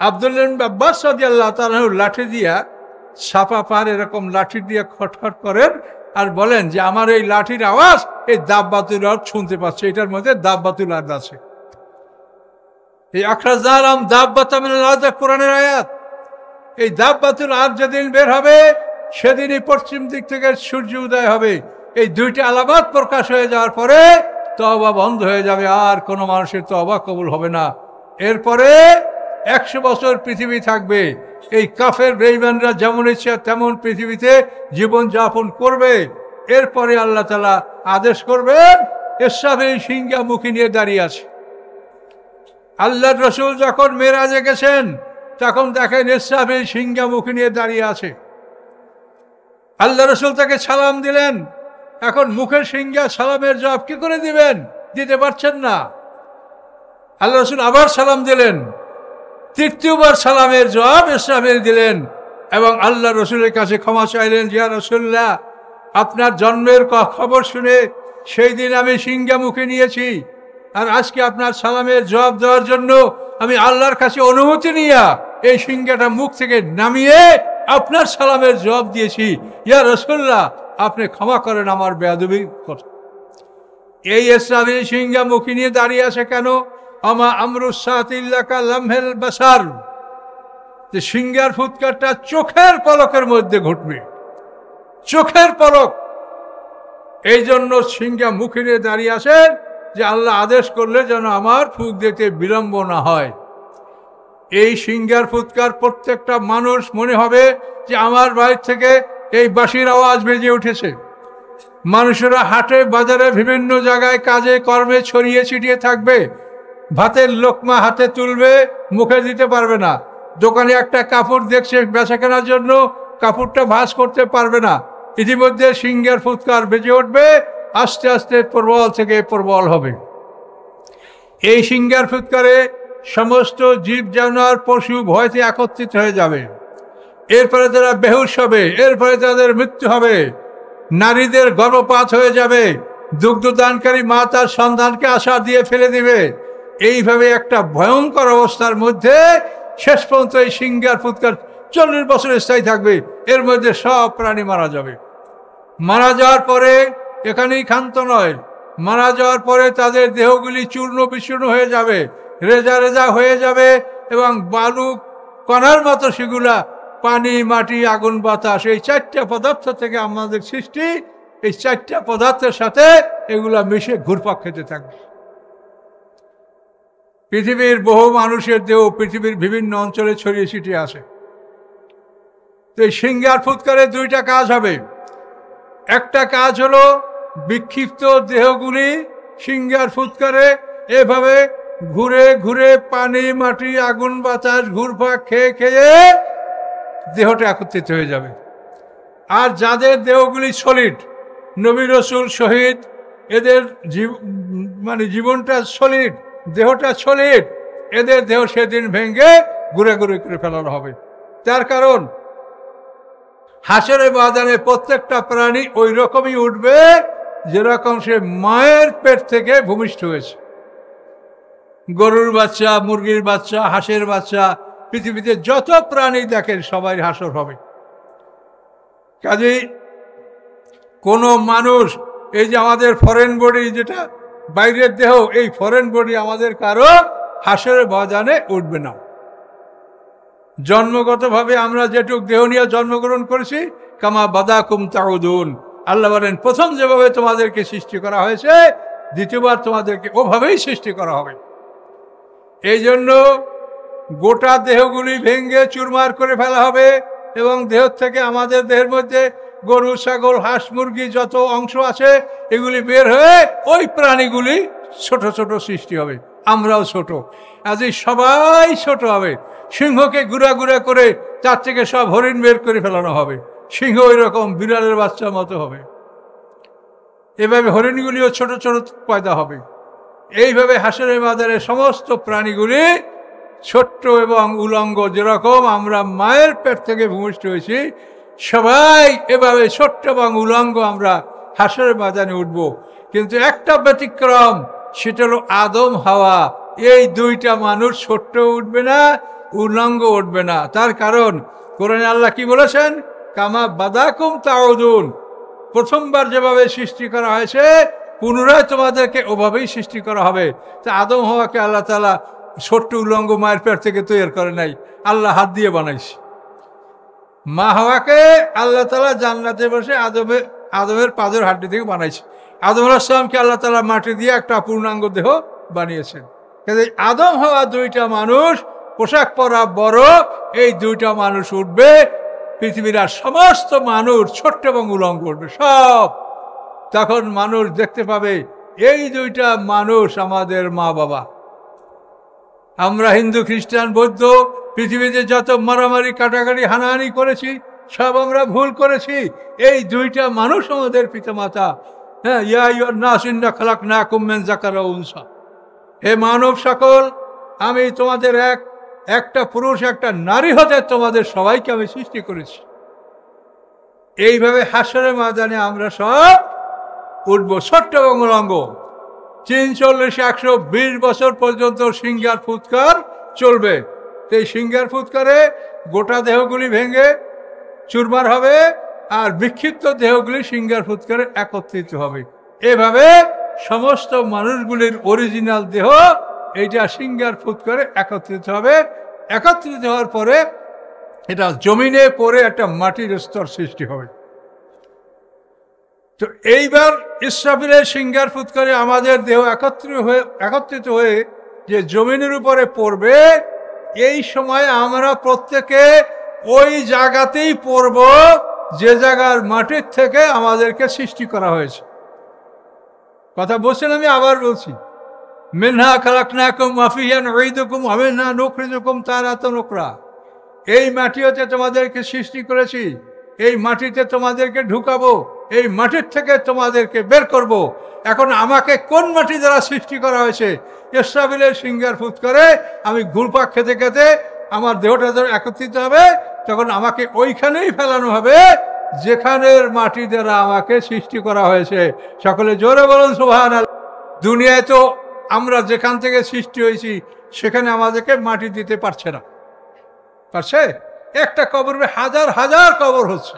A: আব্দুল্লাহ ইবনে আব্বাস রাদিয়াল্লাহু তাআলা লাঠি দিয়া, সাফা পাহাড় এরকম লাঠি দিয়ে খটখট করেন আর বলেন যে আমার এই লাঠির আওয়াজ এই দাব্বাতুল আরদ শুনতে পাচ্ছে, এটার মধ্যে দাব্বাতুল আরদ আছে। এই আখরাজালাম দাব্বাতা মিনাল আরদ কোরআনের আয়াত। এই দাব্বাতুল আরদ যেদিন বের হবে সেদিনই পশ্চিম দিক থেকে সূর্য উদয় হবে। এই 2টা আলামত প্রকাশ হয়ে যাওয়ার পরে তওবা বন্ধ হয়ে যাবে, আর কোনো মানুষের তওবা কবুল হবে না। এরপরে 100 বছর পৃথিবী থাকবে। এই কাফের বেঈমানরা যেমন ইচ্ছা তেমন পৃথিবীতে জীবন যাপন করবে। এরপরে আল্লাহ তাআলা আদেশ করবেন, ইসরাফিল সিংহা মুখী নিয়ে দাঁড়িয়ে আছে। আল্লাহর রাসূল যখন মেরাজে গেছেন তখন দেখেন ইসরাফিল সিংহা মুখী নিয়ে দাঁড়িয়ে আছে। আল্লাহ রাসূল তাকে সালাম দিলেন। এখন মুখের সিংহা সালামের জবাব কি করে দিবেন? দিতে পারছেন না। আল্লাহ রাসূল আবার সালাম দিলেন। 3য়বার সালামের জবাব ইসরাফিল দিলেন এবং আল্লাহ রাসূলের কাছে ক্ষমা চাইলেন, ইয়া রাসূলুল্লাহ, আপনার জন্মের খবর শুনে সেই দিন আমি সিংহা মুখে নিয়েছি, আর আজকে আপনার সালামের জবাব দেওয়ার জন্য আমি আল্লাহর কাছে অনুমতি নিয়ে এই সিংহাটা মুখ থেকে নামিয়ে আপনার সালামের জবাব দিয়েছি। ইয়া রাসূলুল্লাহ, আপনি ক্ষমা করেন আমার বেয়াদবির কথা। এই ইসরাফিল সিংহা মুখী নিয়ে দাঁড়িয়ে আছে কেন? আমা আমরুস সাআতি ইল্লা কালামহিল বাসার, যে সিংহার ফুৎকারটা চোখের পলকের মধ্যে ঘটবে, চোখের পলক। এই জন্য সিংহা মুখী নিয়ে দাঁড়িয়ে আছেন যে আল্লাহ আদেশ করলে যেন আমার ফুঁক দিতে বিলম্ব না হয়। এই সিংহার ফুৎকার প্রত্যেকটা মানুষ মনে হবে যে আমার বাড়ি থেকে এই বাঁশির আওয়াজ বেজে উঠেছে। মানুষেরা হাটে বাজারে বিভিন্ন জায়গায় কাজে কর্মে ছড়িয়ে ছিটিয়ে থাকবে। ভাতের লোকমা হাতে তুলবে, মুখে দিতে পারবে না। দোকানে একটা কাপড় দেখছে বেচা কেনার জন্য, কাপড়টা ভাঁজ করতে পারবে না। ইতিমধ্যে সিংহের ফুৎকার বেজে উঠবে, আস্তে আস্তে প্রবল থেকে প্রবল হবে। এই সিংহের ফুৎকারে সমস্ত জীব জানোয়ার পশু ভয়তে একত্রিত হয়ে যাবে। এরপরে তারা বেহুশ হবে, এরপরে তাদের মৃত্যু হবে, নারীদের গর্ভপাত হয়ে যাবে, দুগ্ধদানকারী মা তার সন্তানকে আশা দিয়ে ফেলে দিবে। এইভাবে একটা ভয়ঙ্কর অবস্থার মধ্যে শেষ পর্যন্ত এই সিংহের ফুৎকার 40 বছর স্থায়ী থাকবে। এর মধ্যে সব প্রাণী মারা যাবে। মারা যাওয়ার পরে এখানেই ক্ষান্ত নয়, মারা যাওয়ার পরে তাদের দেহগুলি চূর্ণ বিচূর্ণ হয়ে যাবে, রেজা রেজা হয়ে যাবে এবং বালু কণার মতো সেগুলা পানি, মাটি, আগুন, বাতাস, এই 4টা পদার্থ থেকে আমাদের সৃষ্টি। এই 4টা পদার্থের সাথে এগুলা মিশে ঘুরপাক খেতে থাকবে। পৃথিবীর বহু মানুষের দেহ পৃথিবীর বিভিন্ন অঞ্চলে ছড়িয়ে ছিটিয়ে আছে। তো এই সিংহার ফুৎকারে দুইটা কাজ হবে। একটা কাজ হলো বিক্ষিপ্ত দেহগুলি সিংহার ফুৎকারে এভাবে ঘুরে ঘুরে পানি মাটি আগুন বাতাস ঘুরপাক খেয়ে খেয়ে দেহটা একত্রিত হয়ে যাবে। আর যাদের দেহগুলি সলিড, নবী রসুল শহীদ, এদের জীবনটা সলিড, দেহটা সলিড, এদের দেহ সেদিন ভেঙে ঘুরে ঘুরে করে ফেলানো হবে। তার কারণ হাসরের ময়দানে প্রত্যেকটা প্রাণী ওই রকমই উঠবে যেরকম সে মায়ের পেট থেকে ভূমিষ্ঠ হয়েছে। গরুর বাচ্চা, মুরগির বাচ্চা, হাঁসের বাচ্চা, পৃথিবীতে যত প্রাণী দেখেন সবাই হাসর হবে। কাজেই কোনো মানুষ, এই যে আমাদের ফরেন বডি, যেটা বাইরের দেহ, এই ফরেন বডি আমাদের কারো হাসরের ময়দানে উঠবে না। জন্মগতভাবে আমরা যেটুক দেহ নিয়ে জন্মগ্রহণ করেছি, কামা বাদাকুম তাউদুন, আল্লাহ বলেন প্রথম যেভাবে তোমাদেরকে সৃষ্টি করা হয়েছে দ্বিতীয়বার তোমাদেরকে ওভাবেই সৃষ্টি করা হবে। এই জন্য গোটা দেহগুলি ভেঙে চুরমার করে ফেলা হবে এবং দেহ থেকে আমাদের দেহের মধ্যে গরু, ছাগল, হাঁস, মুরগি যত অংশ আছে এগুলি বের হয়ে ওই প্রাণীগুলি ছোট ছোট সৃষ্টি হবে। আমরাও ছোট, আজই সবাই ছোট হবে। সিংহকে গুড়া গুড়া করে তার থেকে সব হরিণ বের করে ফেলানো হবে। সিংহ ওই রকম বিড়ালের বাচ্চার মতো হবে। এভাবে হরিণগুলিও ছোট ছোট পয়দা হবে। এইভাবে হাসরের ময়দানে সমস্ত প্রাণীগুলি ছোট্ট এবং উলঙ্গ, যেরকম আমরা মায়ের পেট থেকে ভূমিষ্ঠ হয়েছি, সবাই এভাবে ছোট্ট এবং উলঙ্গ আমরা হাসরের ময়দানে উঠব। কিন্তু একটা ব্যতিক্রম, সেটা হলো আদম হাওয়া, এই দুইটা মানুষ ছোট্ট উঠবে না, উলঙ্গ উঠবে না। তার কারণ কোরআনে আল্লাহ কি বলেছেন? কামা বাদাকুম তাউদুন, প্রথমবার যেভাবে সৃষ্টি করা হয়েছে পুনরায় তোমাদেরকে ওভাবেই সৃষ্টি করা হবে। তা আদম হাওয়াকে আল্লাহ তাআলা ছোট্ট উলঙ্গ মায়ের পেট থেকে তৈরি করে নাই, আল্লাহ হাত দিয়ে বানাইছে। মা হাওয়াকে আল্লাহ তাআলা জান্নাতে বসে আদমের পাঁজর হাড্ডি থেকে বানাইছে। আদম আলাইহিস সালামকে আল্লাহ তাআলা মাটি দিয়ে একটা পূর্ণাঙ্গ দেহ বানিয়েছেন। কিন্তু আদম হাওয়া দুইটা মানুষ, পোশাক পরা বড়, এই দুইটা মানুষ উঠবে। পৃথিবীর আর সমস্ত মানুষ ছোট্ট এবং উলঙ্গ উঠবে সব। তখন মানুষ দেখতে পাবে এই দুইটা মানুষ আমাদের মা বাবা। আমরা হিন্দু, খ্রিস্টান, বৌদ্ধ পৃথিবীতে যত মারামারি, কাটাকাটি, হানাহানি করেছি সব আমরা ভুল করেছি। এই দুইটা মানুষ আমাদের পিতামাতা। হ্যাঁ, ইয়া আইয়ুহান নাস ইন্না খালাকনাকুম মিন যাকারিন ওয়া উনসা, হে মানব সকল, আমি তোমাদের একটা পুরুষ একটা নারী হতে তোমাদের সবাইকে আমি সৃষ্টি করেছি। এইভাবে হাসরের ময়দানে আমরা সব উঠবো ছোট্ট এবং উলঙ্গ। ৪০-১২০ বছর পর্যন্ত সিংহার ফুৎকার চলবে। এই সিংহার ফুৎকারে গোটা দেহগুলি ভেঙে চুরমার হবে আর বিক্ষিপ্ত দেহগুলি সিংহার ফুৎকারে একত্রিত হবে। এভাবে সমস্ত মানুষগুলির অরিজিনাল দেহ এইটা সিংহার ফুৎকারে একত্রিত হবে। একত্রিত হওয়ার পরে এটা জমিনে পড়ে একটা মাটির স্তর সৃষ্টি হবে। তো এইবার ইসরাফিলের সিংহার ফুৎকারে আমাদের দেহ একত্রিত হয়ে যে জমিনের উপরে পড়বে, এই সময় আমরা প্রত্যেকে ওই জায়গাতেই পড়ব যে জায়গার মাটির থেকে আমাদেরকে সৃষ্টি করা হয়েছে। কথা বলছেন, আমি আবার বলছি, মিনহা খালাকনাকুম ওয়া ফিহা নুঈদুকুম ওয়া মিনহা নুখরিজুকুম তারাতান উখরা। এই মাটি হতে তোমাদেরকে সৃষ্টি করেছি, এই মাটিতে তোমাদেরকে ঢুকাবো, এই মাটির থেকে তোমাদেরকে বের করব। এখন আমাকে কোন মাটি দ্বারা সৃষ্টি করা হয়েছে? ইসরাফিলের সিংহার ফুৎকারে আমি ঘুরপাক খেতে খেতে আমার দেহটা যখন একত্রিত হবে, তখন আমাকে ওইখানেই ফেলানো হবে যেখানের মাটি দ্বারা আমাকে সৃষ্টি করা হয়েছে। সকলে জোরে বলুন সুবহানাল্লাহ। দুনিয়ায় তো আমরা যেখান থেকে সৃষ্টি হয়েছি সেখানে আমাদেরকে মাটি দিতে পারছে না। পারছে? একটা কবরে হাজার হাজার কবর হচ্ছে।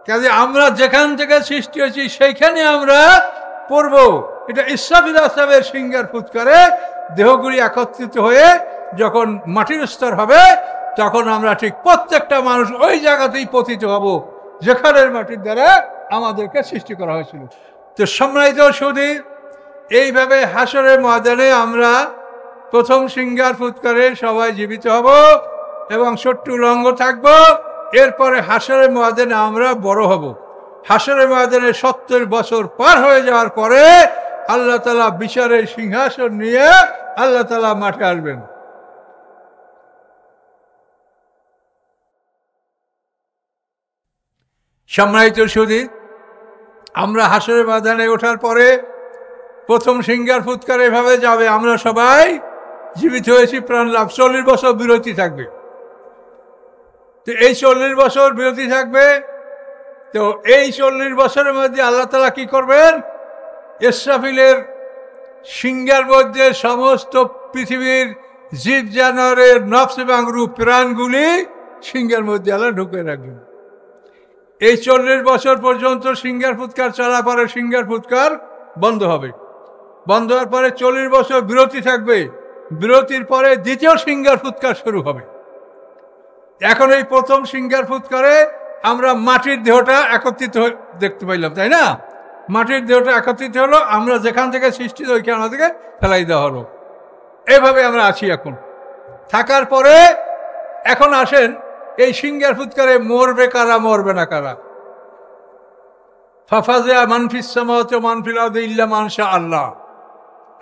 A: কাজে আমরা যেখান থেকে সৃষ্টি হয়েছি সেইখানে আমরা পড়ব। এটা ইসরাফিল আসলামের সিংহার ফুৎকারে দেহগুলি একত্রিত হয়ে যখন মাটির স্তর হবে, তখন আমরা ঠিক প্রত্যেকটা মানুষ ওই জায়গাতেই পতিত হব যেখানের মাটির দ্বারা আমাদেরকে সৃষ্টি করা হয়েছিল। তো সম্মানিত সুধী, এইভাবে হাসরের ময়দানে আমরা প্রথম সিংহার ফুৎকারে সবাই জীবিত হব এবং ছোট্ট উলঙ্গ থাকবো এরপরে হাসরের ময়দানে আমরা বড় হব। হাসরের ময়দানে 70 বছর পার হয়ে যাওয়ার পরে আল্লাহ তাআলা বিচারের সিংহাসন নিয়ে আল্লাহ তাআলা মাঠে আসবেন। সম্মানিত সুধী, আমরা হাসরের ময়দানে ওঠার পরে প্রথম সিংহার ফুৎকার এভাবে যাবে, আমরা সবাই জীবিত হয়েছি, প্রাণ লাভ। 40 বছর বিরতি থাকবে। তো এই 40 বছর বিরতি থাকবে। তো এই 40 বছরের মধ্যে আল্লাহ তাআলা কি করবেন? ইসরাফিলের সিংহার মধ্যে সমস্ত পৃথিবীর জীব জানোয়ারের নফস এবং রূহ প্রাণগুলি সিংহার মধ্যে আল্লাহ ঢুকে রাখবেন। এই 40 বছর পর্যন্ত সিংহার ফুৎকার চলার পরে সিংহার ফুৎকার বন্ধ হবে। বন্ধ হওয়ার পরে 40 বছর বিরতি থাকবে। বিরতির পরে দ্বিতীয় সিংহার ফুৎকার শুরু হবে। এখন এই প্রথম সিংহার ফুৎকারে আমরা মাটির দেহটা একত্রিত দেখতে পাইলাম, তাই না? মাটির দেহটা একত্রিত হলো, আমরা যেখান থেকে সৃষ্টি ওইখান থেকে ফেলাই দেওয়া হলো। এইভাবে আমরা আছি এখন। থাকার পরে এখন আসেন এই সিংহার ফুৎকারে মরবে কারা, মরবে না কারা? ফাফাজিয়া মানফিস সামাওয়াতি ওয়া মান ফিল আরদি ইল্লা মান শা আল্লাহ।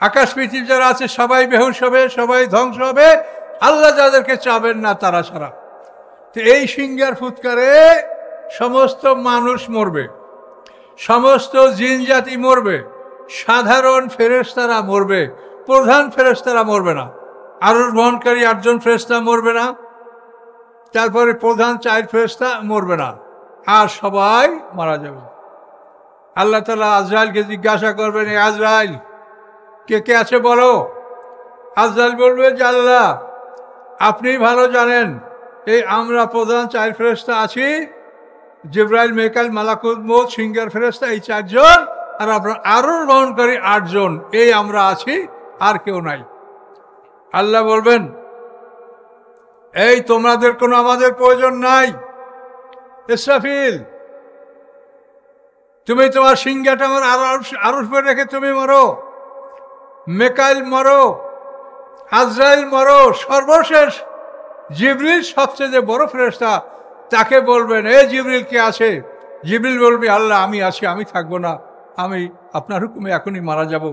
A: আকাশ পৃথিবী যারা আছে সবাই বেহুশ হবে, সবাই ধ্বংস হবে, আল্লাহ যাদেরকে চাবেন না তারা ছাড়া। তো এই সিংহার ফুৎকারে সমস্ত মানুষ মরবে, সমস্ত জিন জাতি মরবে, সাধারণ ফেরেশতারা মরবে, প্রধান ফেরেশতারা মরবে না, আরশ বহনকারী 8 জন ফেরেশতা মরবে না, তারপরে প্রধান 4 ফেরেশতা মরবে না, আর সবাই মারা যাবে। আল্লাহ তাআলা আজরাইলকে জিজ্ঞাসা করবেন, এ আজরাইল কে কে আছে বলো। আজরাইল বলবে যে আল্লাহ আপনি ভালো জানেন, এই আমরা প্রধান 4 ফেরেশতা আছি, জিবরাইল, মিকাইল, মালাকুল মউত, সিংহার ফেরেশতা, এই 4 জন, আর আপনার আরশ বহনকারী 8 জন, এই আমরা আছি, আর কেউ নাই। আল্লাহ বলবেন, এই তোমাদের কোনো আমাদের প্রয়োজন নাই। ইসরাফিল তুমি তোমার সিংহাটা আমার আরশ পরে রেখে তুমি মরো, মিকাইল মরো, আজরাইল মরো, সর্বশেষ জিবরিল সবচেয়ে বড় ফেরেশতা, তাকে বলবেন, এ জিবরিল কে আছে? জিবরিল বলবে, আল্লাহ আমি আছি, আমি থাকবো না, আমি আপনার হুকুমে এখনই মারা যাব।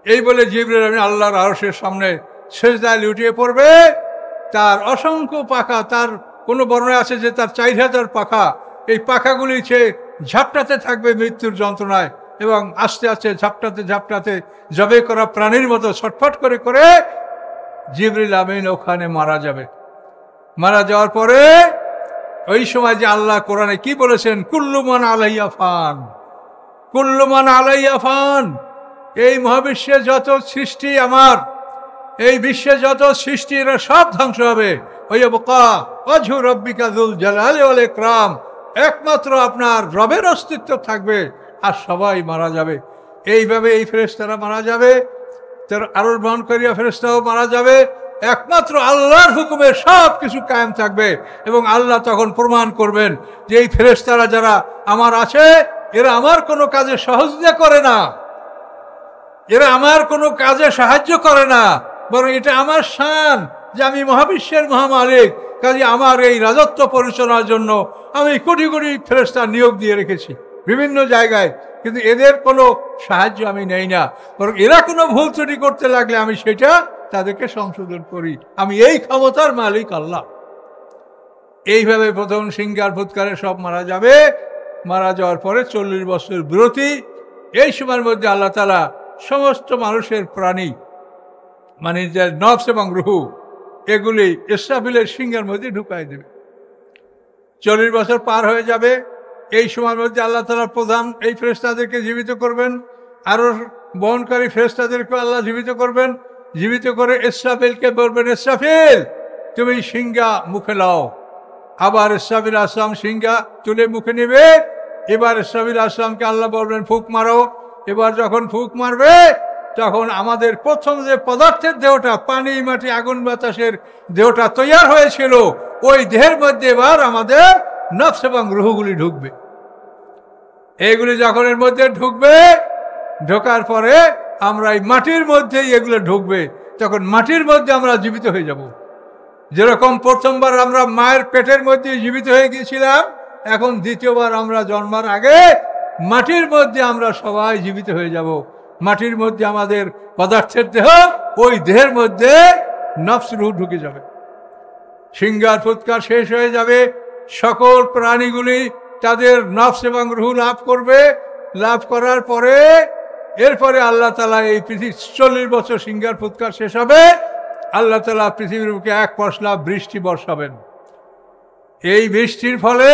A: এই বলে জিবরিল আমি আল্লাহর আরশের সামনে সেজদায় লুটিয়ে পড়বে। তার অসংখ্য পাখা, তার কোনো বর্ণনা আছে যে তার 4000 পাখা, এই পাখাগুলি সে ঝাপটাতে থাকবে মৃত্যুর যন্ত্রণায়, এবং আস্তে আস্তে ঝাপটাতে ঝাপটাতে জবে করা প্রাণীর মতো ছটফট করে করে জিবরিল আমিন ওখানে মারা যাবে। মারা যাওয়ার পরে ওই সময় যে আল্লাহ কোরআনে কি বলেছেন, কুল্লু মান আলাইহা ফান, কুল্লু মান আলাইহা ফান, এই মহাবিশ্বে যত সৃষ্টি আমার, এই বিশ্বে যত সৃষ্টি এরা সব ধ্বংস হবে। ওয়াইয়াবকা ওয়াজহু রাব্বিকা যুল জালালি ওয়াল ইকরাম, একমাত্র আপনার রবের অস্তিত্ব থাকবে, আর সবাই মারা যাবে। এইভাবে এই ফেরেশতারা মারা যাবে, তার আরশ বহনকারী ফেরেশতাও মারা যাবে, একমাত্র আল্লাহর হুকুমে সব কিছু কায়েম থাকবে। এবং আল্লাহ তখন প্রমাণ করবেন যে এই ফেরেশতারা যারা আমার আছে, এরা আমার কোনো কাজে সহযোগিতা করে না, এরা আমার কোনো কাজে সাহায্য করে না, বরং এটা আমার শান যে আমি মহাবিশ্বের মহামালিক, কাজে আমার এই রাজত্ব পরিচালনার জন্য আমি কোটি কোটি ফেরেশতা নিয়োগ দিয়ে রেখেছি বিভিন্ন জায়গায়, কিন্তু এদের কোনো সাহায্য আমি নেই না, বরং এরা কোনো ভুল ত্রুটি করতে লাগলে আমি সেটা তাদেরকে সংশোধন করি। আমি এই ক্ষমতার মালিক আল্লাহ। এইভাবে প্রথম সিংহার ফুৎকারে সব মারা যাবে। মারা যাওয়ার পরে 40 বছর বিরতি। এই সময়ের মধ্যে আল্লাহ তাআলা সমস্ত মানুষের প্রাণী, মানে যে নফস এবং রুহু, এগুলি ইসরাফিলের সিংহের মধ্যে ঢুকাই দেবে। 40 বছর পার হয়ে যাবে। এই সময়ের মধ্যে আল্লাহ তাআলা প্রধান এই ফেরেশতাদেরকে জীবিত করবেন, আরো বহনকারী ফেরেশতাদেরকে আল্লাহ জীবিত করবেন। জীবিত করে ইসরাফিলকে বলবেন, ইসরাফিল তুমি সিংহা মুখে লাও। আবার ইসরাফিল আসলাম সিংহা তুলে মুখে নেবে। এবার ইসরাফিল আসলামকে আল্লাহ বলবেন, ফুঁক মারো। এবার যখন ফুঁক মারবে, তখন আমাদের প্রথম যে পদার্থের দেহটা, পানি মাটি আগুন বাতাসের দেহটা তৈরি হয়েছিল, ওই দেহের মধ্যে এবার আমাদের নফস এবং রূহগুলি ঢুকবে। এইগুলি যখন এর মধ্যে ঢুকবে, ঢোকার পরে আমরা এই মাটির মধ্যেই এগুলো ঢুকবে, তখন মাটির মধ্যে আমরা জীবিত হয়ে যাব। যেরকম প্রথমবার আমরা মায়ের পেটের মধ্যে জীবিত হয়ে গিয়েছিলাম, এখন দ্বিতীয়বার আমরা জন্মার আগে মাটির মধ্যে আমরা সবাই জীবিত হয়ে যাব। মাটির মধ্যে আমাদের পদার্থের দেহ, ওই দেহের মধ্যে নফস রূহ ঢুকে যাবে, সিঙ্গার ফুৎকার শেষ হয়ে যাবে, সকল প্রাণীগুলি তাদের নফস এবং রূহ লাভ করবে। লাভ করার পরে এরপরে আল্লাহ তাআলা এই পৃথিবী 40 বছর সিঙ্গার ফুৎকার শেষ হবে, আল্লাহ তাআলা পৃথিবীর বুকে এক পশলা বৃষ্টি বর্ষাবেন। এই বৃষ্টির ফলে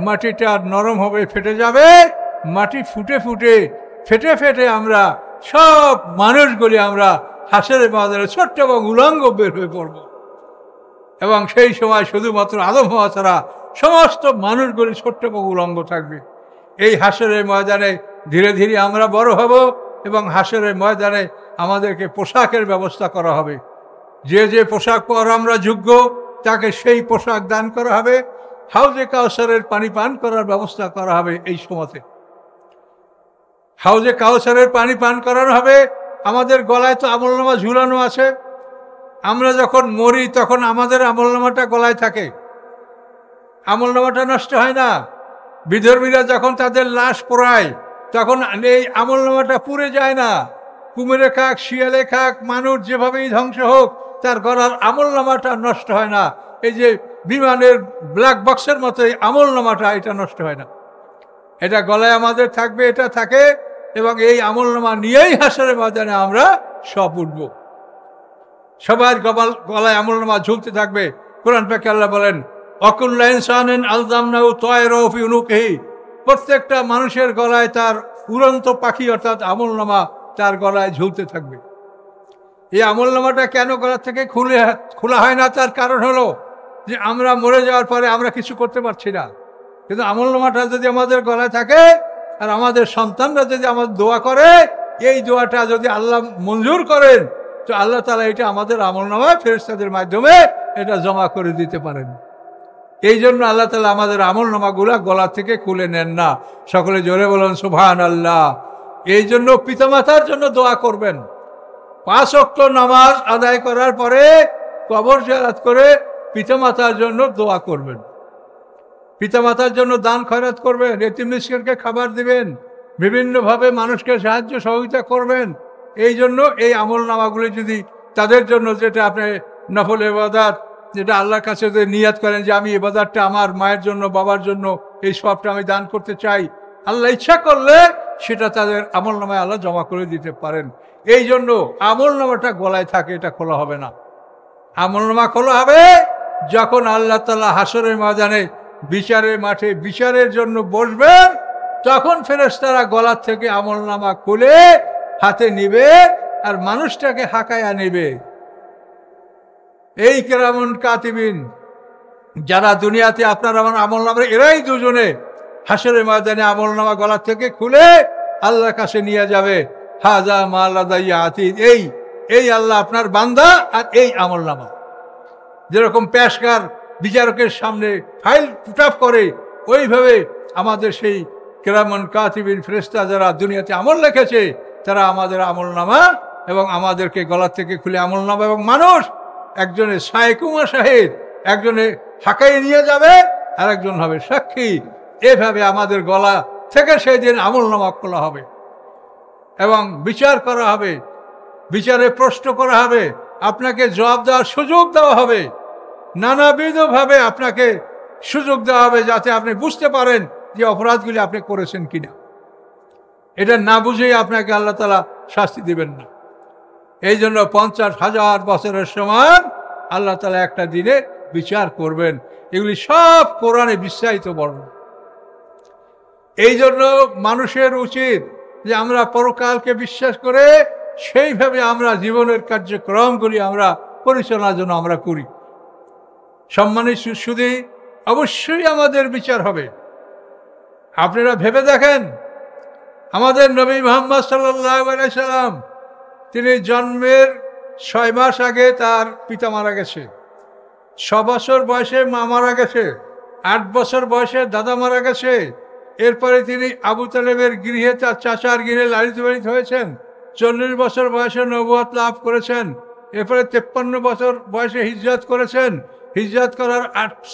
A: মাটিটা নরম হবে, ফেটে যাবে, মাটি ফুটে ফুটে ফেটে ফেটে আমরা সব মানুষগুলি আমরা হাসরের ময়দানে ছোট্ট এবং উলঙ্গ বের হয়ে পড়ব। এবং সেই সময় শুধুমাত্র আদম হওয়া ছাড়া সমস্ত মানুষগুলি ছোট্ট এবং উলঙ্গ থাকবে। এই হাসরের ময়দানে ধীরে ধীরে আমরা বড় হব এবং হাসরের ময়দানে আমাদেরকে পোশাকের ব্যবস্থা করা হবে। যে যে পোশাক পর আমরা যোগ্য তাকে সেই পোশাক দান করা হবে। হাউজে কাউসারের পানি পান করার ব্যবস্থা করা হবে। এই সময়তে হাউজে কাউসারের পানি পান করানো হবে। আমাদের গলায় তো আমলনামা ঝুলানো আছে, আমরা যখন মরি তখন আমাদের আমলনামাটা গলায় থাকে, আমলনামাটা নষ্ট হয় না। বিধর্মীরা যখন তাদের লাশ পোড়ায় তখন এই আমলনামাটা পুড়ে যায় না। কুমিরে খাক, শিয়ালে খাক, মানুষ যেভাবেই ধ্বংস হোক, তার গলার আমলনামাটা নষ্ট হয় না। এই যে বিমানের ব্ল্যাক বক্সের মতো এই আমলনামাটা, এটা নষ্ট হয় না, এটা গলায় আমাদের থাকবে, এটা থাকে। এবং এই আমলনামা নিয়েই হাসরের ময়দানে আমরা সব উঠব। সবার গলায় আমলনামা ঝুলতে থাকবে। কোরআন পাকে আল্লাহ বলেন, অকুল্লা ইনসানিন আলজামনাহু তায়রাহু ফি উনুকিহি, প্রত্যেকটা মানুষের গলায় তার উড়ন্ত পাখি অর্থাৎ আমলনামা তার গলায় ঝুলতে থাকবে। এই আমলনামাটা কেন গলা থেকে খোলা হয় না? তার কারণ হলো যে আমরা মরে যাওয়ার পরে আমরা কিছু করতে পারছি না, কিন্তু আমলনামাটা যদি আমাদের গলায় থাকে আর আমাদের সন্তানরা যদি আমাদের দোয়া করে, এই দোয়াটা যদি আল্লাহ মঞ্জুর করেন তো আল্লাহ তাআলা এটা আমাদের আমলনামায় ফেরেশতাদের মাধ্যমে এটা জমা করে দিতে পারেন। এই জন্য আল্লাহ তাআলা আমাদের আমলনামাগুলা গলা থেকে খুলে নেন না। সকলে জোরে বলুন সুবহানাল্লাহ। এই জন্য পিতামাতার জন্য দোয়া করবেন। 5 ওয়াক্ত নামাজ আদায় করার পরে কবর জিয়ারত করে পিতামাতার জন্য দোয়া করবেন, পিতামাতার জন্য দান খয়রাত করবেন, এতিম মিসকিনকে খাবার দিবেন, বিভিন্নভাবে মানুষকে সাহায্য সহযোগিতা করবেন। এই জন্য এই আমলনামাগুলি যদি তাদের জন্য, যেটা আপনি নফল ইবাদত, যেটা আল্লাহর কাছে যদি নিয়াত করেন যে আমি ইবাদতটা আমার মায়ের জন্য, বাবার জন্য, এই সবটা আমি দান করতে চাই, আল্লাহ ইচ্ছা করলে সেটা তাদের আমলনামায় আল্লাহ জমা করে দিতে পারেন। এই জন্য আমলনামাটা গলায় থাকে, এটা খোলা হবে না। আমলনামা খোলা হবে যখন আল্লাহ তাআলা হাসরের ময়দানে বিচারের মাঠে বিচারের জন্য বসবেন, তখন ফেরেশতারা গলা থেকে আমলনামা খুলে হাতে নিবে আর মানুষটাকে হাঁকায়া নেবে। এই কিরামুন কাতিবিন যারা দুনিয়াতে আপনার আমার আমলনামা, এরাই দুজনে হাসরের ময়দানে আমলনামা গলা থেকে খুলে আল্লাহর কাছে নিয়ে যাবে। হাজা মা লাদাইয়া আতীদ, এই আল্লাহ আপনার বান্দা আর এই আমলনামা। যেরকম পেশকার বিচারকের সামনে ফাইল পুট করে, ওইভাবে আমাদের সেই কিরামান কাতিবিন ফেরেশতা যারা দুনিয়াতে আমল লিখেছে তারা আমাদের আমলনামা এবং আমাদেরকে গলা থেকে খুলে আমলনামা, এবং মানুষ একজনে সাইকুমা শাহিদ, একজনে হাঁকাই নিয়ে যাবে আর একজন হবে সাক্ষী। এভাবে আমাদের গলা থেকে সেই দিন আমলনামা খোলা হবে এবং বিচার করা হবে, বিচারে প্রশ্ন করা হবে, আপনাকে জবাব দেওয়ার সুযোগ দেওয়া হবে, নানাবিধভাবে আপনাকে সুযোগ দেওয়া হবে যাতে আপনি বুঝতে পারেন যে অপরাধগুলি আপনি করেছেন কিনা। এটা না বুঝেই আপনাকে আল্লাহ তাআলা শাস্তি দিবেন না। এই জন্য 50,000 বছরের সমান আল্লাহ তাআলা একটা দিনে বিচার করবেন। এগুলি সব কোরআনে বিস্তারিত বর্ণনা। এই জন্য মানুষের উচিত যে আমরা পরকালকে বিশ্বাস করে সেইভাবে আমরা জীবনের কার্যক্রমগুলি আমরা পরিচালনার জন্য আমরা করি। সম্মানিত সুধী, অবশ্যই আমাদের বিচার হবে। আপনারা ভেবে দেখেন, আমাদের নবী মুহাম্মদ সাল্লাল্লাহু আলাইহি সাল্লাম, তিনি জন্মের 6 মাস আগে তার পিতা মারা গেছে, 6 বছর বয়সে মা মারা গেছে, 8 বছর বয়সে দাদা মারা গেছে। এরপরে তিনি আবু তালেবের গৃহে, তার চাচার গৃহে লালিত পালিত হয়েছেন। 40 বছর বয়সে নবুয়ত লাভ করেছেন। এরপরে 53 বছর বয়সে হিজরত করেছেন। হিজরত করার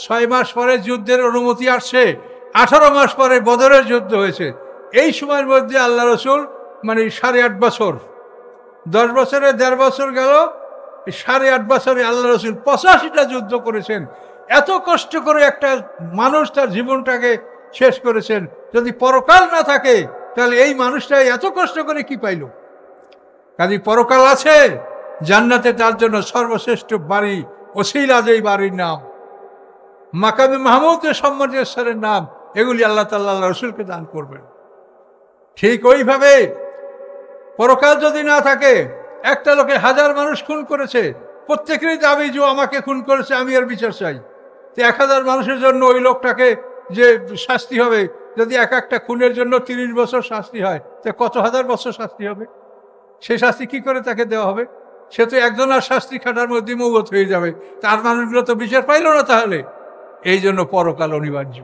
A: 6 মাস পরে যুদ্ধের অনুমতি আসছে, 18 মাস পরে বদরের যুদ্ধ হয়েছে। এই সময়ের মধ্যে আল্লাহ রসুল মানে 8.5 বছর, 10 বছরে 1.5 বছর গেল, 8.5 বছরে আল্লাহ রসুল 85টা যুদ্ধ করেছেন। এত কষ্ট করে একটা মানুষ তার জীবনটাকে শেষ করেছেন। যদি পরকাল না থাকে তাহলে এই মানুষটা এত কষ্ট করে কি পাইল? কাজে পরকাল আছে, জান্নাতে তার জন্য সর্বশ্রেষ্ঠ বাড়ি ওসিলা, যেই বাড়ির নাম মাকামে মাহমুদের সম্মানীয় স্থানের নাম, এগুলি আল্লাহ তাআলা আল্লাহ রসুলকে দান করবেন। ঠিক ওইভাবে পরকাল যদি না থাকে, একটা লোকে 1000 মানুষ খুন করেছে, প্রত্যেকেরই দাবি যে আমাকে খুন করেছে, আমি এর বিচার চাই। তো 1000 মানুষের জন্য ওই লোকটাকে যে শাস্তি হবে, যদি এক একটা খুনের জন্য 30 বছর শাস্তি হয়, তো কত হাজার বছর শাস্তি হবে? সেই শাস্তি কি করে তাকে দেওয়া হবে? সে তো একজনের শাস্তি খাটার মধ্যে মৌত হয়ে যাবে, তার মানুষগুলো তো বিচার পাইল না। তাহলে এই জন্য পরকাল অনিবার্য।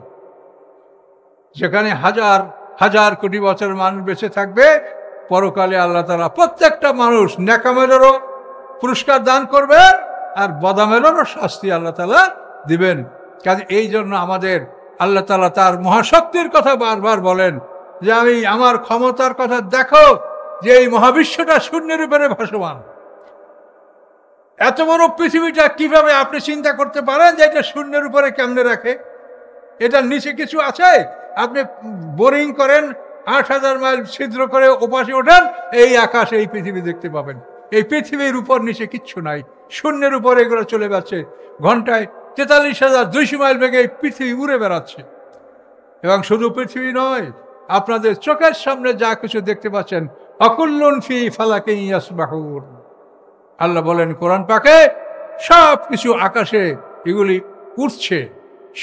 A: যেখানে হাজার হাজার কোটি বছর মানুষ বেঁচে থাকবে, পরকালে আল্লাহ তাআলা প্রত্যেকটা মানুষ নেকামেলেরও পুরস্কার দান করবেন আর বদামেলেরও শাস্তি আল্লাহ তাআলা দিবেন। কাজে এই জন্য আমাদের আল্লাহ তাআলা তার মহাশক্তির কথা বারবার বলেন যে আমি আমার ক্ষমতার কথা দেখো, যে এই মহাবিশ্বটা শূন্যের উপরে ভাসমান। এত বড় পৃথিবীটা কিভাবে আপনি চিন্তা করতে পারেন যে এটা শূন্যের উপরে কেমনে রাখে? এটার নিচে কিছু আছে? আপনি বোরিং করেন, 8000 মাইল ছিদ্র করে ওপাশে ওঠেন, এই আকাশ এই পৃথিবী দেখতে পাবেন। এই পৃথিবীর উপর নিচে কিচ্ছু নাই, শূন্যের উপরে এগুলো চলে যাচ্ছে। ঘন্টায় 43,200 মাইল বেগে এই পৃথিবী উড়ে বেড়াচ্ছে। এবং শুধু পৃথিবী নয়, আপনাদের চোখের সামনে যা কিছু দেখতে পাচ্ছেন, আকুল্লুন ফি ফালাকিন ইয়াসবাহুন। আল্লাহ বলেন কোরআন পাকে, সব কিছু আকাশে এগুলি উঠছে,